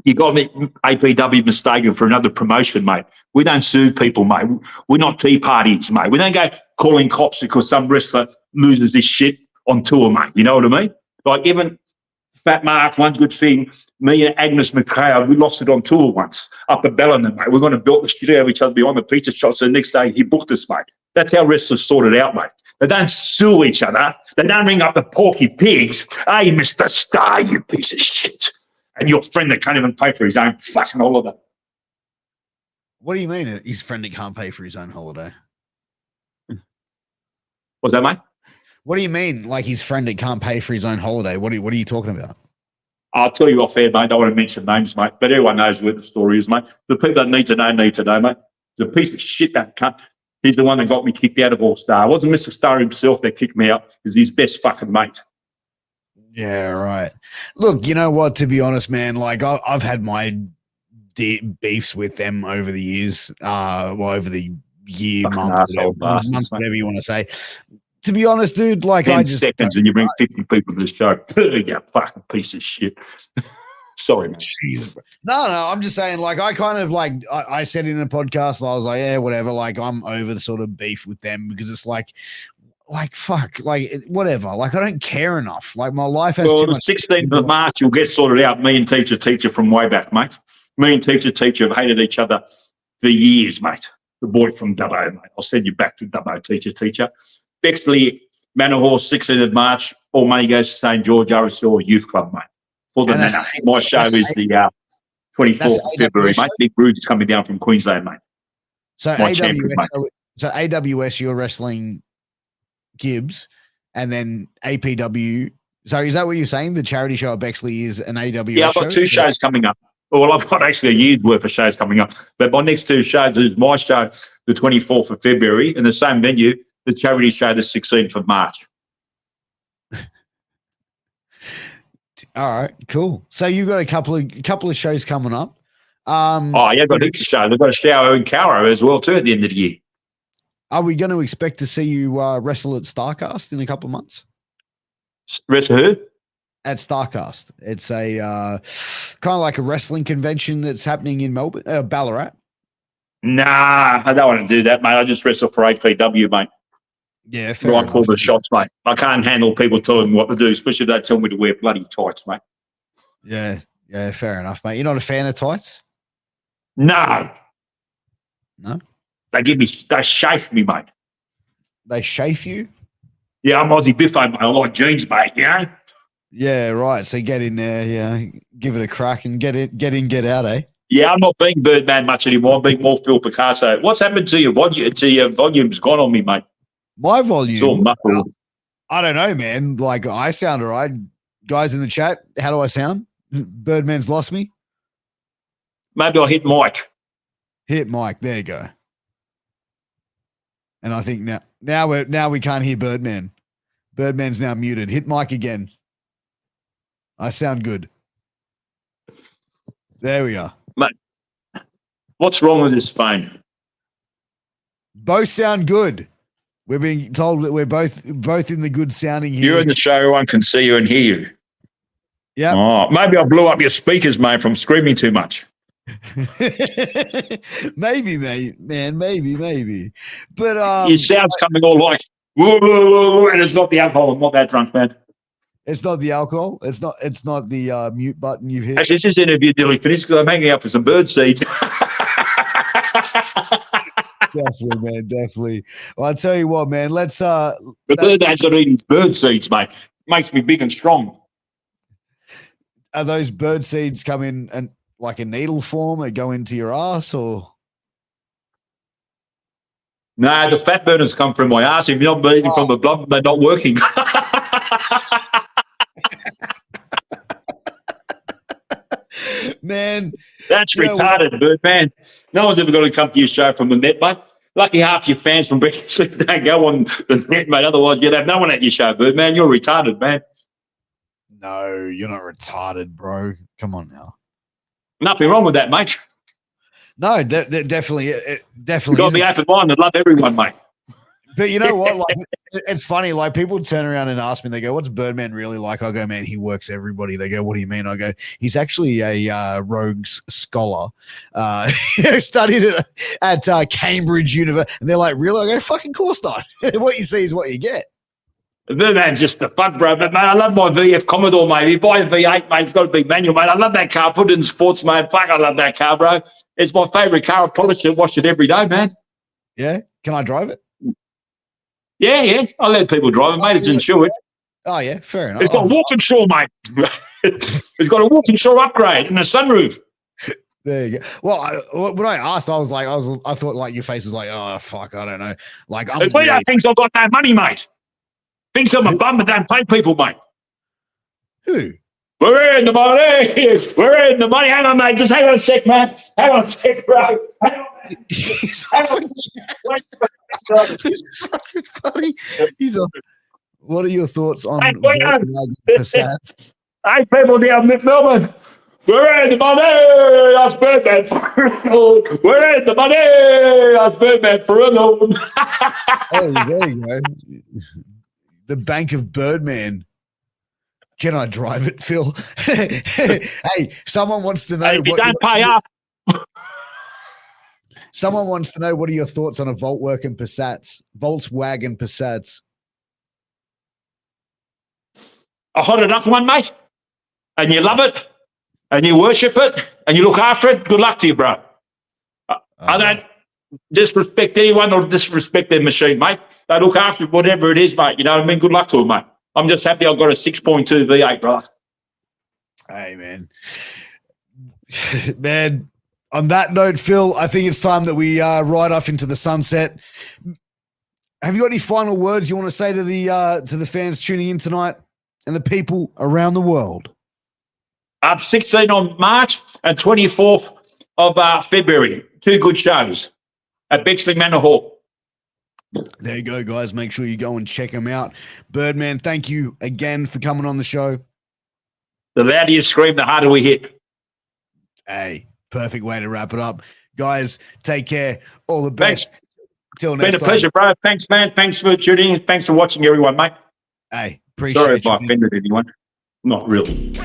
S3: You got me, APW, mistaken for another promotion, mate. We don't sue people, mate. We're not tea parties, mate. We don't go calling cops because some wrestler loses his shit on tour, mate. You know what I mean? Like, even Fat Mark, one good thing, me and Agnes McLeod, we lost it on tour once up at Ballina, mate. We're going to build the shit out of each other behind the pizza shop. So the next day he booked us, mate. That's how wrestlers sort it out, mate. They don't sue each other. They don't ring up the Porky Pigs. Hey, Mr. Star, you piece of shit. And your friend that can't even pay for his own fucking holiday.
S1: What do you mean his friend that can't pay for his own holiday?
S3: What's that, mate?
S1: What do you mean, like his friend that can't pay for his own holiday? What are you talking about?
S3: I'll tell you off air, mate. I don't want to mention names, mate, but everyone knows what the story is, mate. The people that need to know, mate. It's a piece of shit, that cunt. He's the one that got me kicked out of All Star. It wasn't Mr. Star himself that kicked me out. It was his best fucking mate.
S1: Yeah, right. Look, you know what? To be honest, man, like I've had my beefs with them over the years, over the year, months, whatever you want to say. To be honest, dude, like
S3: 10 seconds and you bring 50 people to the show. You fucking piece of shit. Sorry, man.
S1: No, I'm just saying, like, I kind of like, I said in a podcast, I was like, yeah, whatever. Like, I'm over the sort of beef with them because it's like, fuck, like, whatever. Like, I don't care enough. Like, my life has too much.
S3: 16th of March, you'll get sorted out. Me and teacher from way back, mate. Me and teacher have hated each other for years, mate. The boy from Dubbo, mate. I'll send you back to Dubbo, teacher. Bexley, Manor Horse, 16th of March. All money goes to St. George RSL Youth Club, mate. For the Manor. My show is the 24th of February, mate. Big Bruce is coming down from Queensland, mate.
S1: So AWS, you're wrestling Gibbs, and then APW. So is that what you're saying? The charity show at Bexley is an AWS
S3: Yeah, I've got two shows coming up. Well, I've got actually a year's worth of shows coming up. But my next two shows is my show, the 24th of February, and the same venue, the charity show, the 16th of March.
S1: All right, cool. So you've got a couple of shows coming up.
S3: I've got a show. They've got a show in Caro as well, too, at the end of the year.
S1: Are we going to expect to see you wrestle at StarCast in a couple of months?
S3: Wrestle who?
S1: At StarCast. It's a kind of like a wrestling convention that's happening in Melbourne, Ballarat.
S3: Nah, I don't want to do that, mate. I just wrestle for APW, mate.
S1: Yeah, fair
S3: I call the shots, mate. I can't handle people telling me what to do, especially if they tell me to wear bloody tights, mate.
S1: Yeah, fair enough, mate. You're not a fan of tights?
S3: No.
S1: No?
S3: They chafe me, mate.
S1: They chafe you?
S3: Yeah, I'm Aussie Biffo, mate. I like jeans, mate, you know?
S1: Yeah, right. So get in there, give it a crack and get in, get out, eh?
S3: Yeah, I'm not being Birdman much anymore. I'm being more Phil Picasso. What's happened to your volume? Your volume's gone on me, mate.
S1: My volume?
S3: It's all muffled.
S1: I don't know, man. Like, I sound all right. Guys in the chat, how do I sound? Birdman's lost me?
S3: Maybe I'll hit Mike.
S1: Hit Mike. There you go. And I think now we can't hear Birdman. Birdman's now muted. Hit Mike again. I sound good. There we are.
S3: Mate, what's wrong with this phone?
S1: Both sound good. We're being told that we're both in the good sounding here.
S3: You're in the show, everyone can see you and hear you.
S1: Yeah.
S3: Oh, maybe I blew up your speakers, mate, from screaming too much.
S1: Maybe, mate, man, maybe. But
S3: Your sound's coming all like, whoa, whoa, whoa, and it's not the alcohol. I'm not that drunk, man.
S1: it's not the alcohol. It's not the mute button you've hit.
S3: Actually, this interview nearly finished because I'm hanging out for some bird seeds.
S1: Definitely, man, definitely. Well, I'll tell you what, man. Let's
S3: The bird that's not eating bird seeds, mate. Makes me big and strong.
S1: are those bird seeds come in and like a needle form or go into your ass or?
S3: No, the fat burners come from my ass. If you're not bleeding from the blood, they're not working.
S1: Man,
S3: That's
S1: Yeah,
S3: retarded, Birdman. No one's ever going to come to your show from the net, mate. Lucky half your fans from British don't go on the net, mate. Otherwise, you'd have no one at your show, Birdman. You're retarded, man.
S1: no, you're not retarded, bro. Come on now.
S3: Nothing wrong with that, mate.
S1: No, definitely, it
S3: You've
S1: definitely.
S3: got to be
S1: Isn't.
S3: open-minded. Love everyone, mate.
S1: But you know what? Like, it's funny. Like people turn around and ask me, they go, "What's Birdman really like?" I go, "Man, he works everybody." They go, "What do you mean?" I go, "He's actually a Rogues scholar. Studied at Cambridge University." And they're like, "Really?" I go, "Fucking course not. What you see is what you get."
S3: Birdman's just the fuck, bro. But, mate, I love my VF Commodore, mate. If you buy a V8, mate, it's got to be manual, mate. I love that car. Put it in sports, mate. Fuck, I love that car, bro. It's my favourite car. I polish it, wash it every day, man.
S1: Yeah, can I drive it?
S3: Yeah. I let people drive it, mate. It's insured.
S1: Oh yeah, fair enough.
S3: It's got a walk-in shore, mate. It's got a walk-in shore upgrade and a sunroof.
S1: There you go. Well, when I asked, I thought like your face was like, "Oh fuck, I don't know." Like I'm.
S3: If we don't think I've got no money, mate. Thinks I'm a bum and don't pay people, mate.
S1: Who?
S3: We're in the money. We're in the money. Hang on, mate. Just hang on a sec, man. Hang on a sec, bro. Hang on.
S1: He's
S3: Hang
S1: fucking,
S3: on.
S1: he's fucking funny. He's a. What are your thoughts on
S3: Hey, wait on.
S1: Passats?
S3: Hey, people down in Melbourne. We're in the money. That's Birdman. We're in the money. That's Birdman for real.
S1: Oh, there you go. The Bank of Birdman. Can I drive it, Phil? Hey, someone wants to know.
S3: Hey, if you don't pay up.
S1: Someone wants to know what are your thoughts on a Volkswagen Passats?
S3: A hot enough one, mate. And you love it. And you worship it. And you look after it. Good luck to you, bro. I don't disrespect anyone or disrespect their machine, mate. They look after whatever it is, mate. You know what I mean? Good luck to them, mate. I'm just happy I've got a 6.2 V8, bro.
S1: Hey, man. Man, on that note, Phil, I think it's time that we ride off into the sunset. Have you got any final words you want to say to the fans tuning in tonight and the people around the world?
S3: 16 on March and 24th of February. 2 good shows at Bexley Manor Hall.
S1: There you go, guys. Make sure you go and check them out. Birdman, thank you again for coming on the show.
S3: The louder you scream, the harder we hit.
S1: Hey, perfect way to wrap it up. Guys, take care. All the best.
S3: Thanks.
S1: Till
S3: Been
S1: next
S3: a pleasure, bro. Thanks, man. Thanks for tuning in. Thanks for watching, everyone, mate.
S1: Hey, appreciate
S3: Sorry if
S1: you.
S3: I offended anyone. Not really.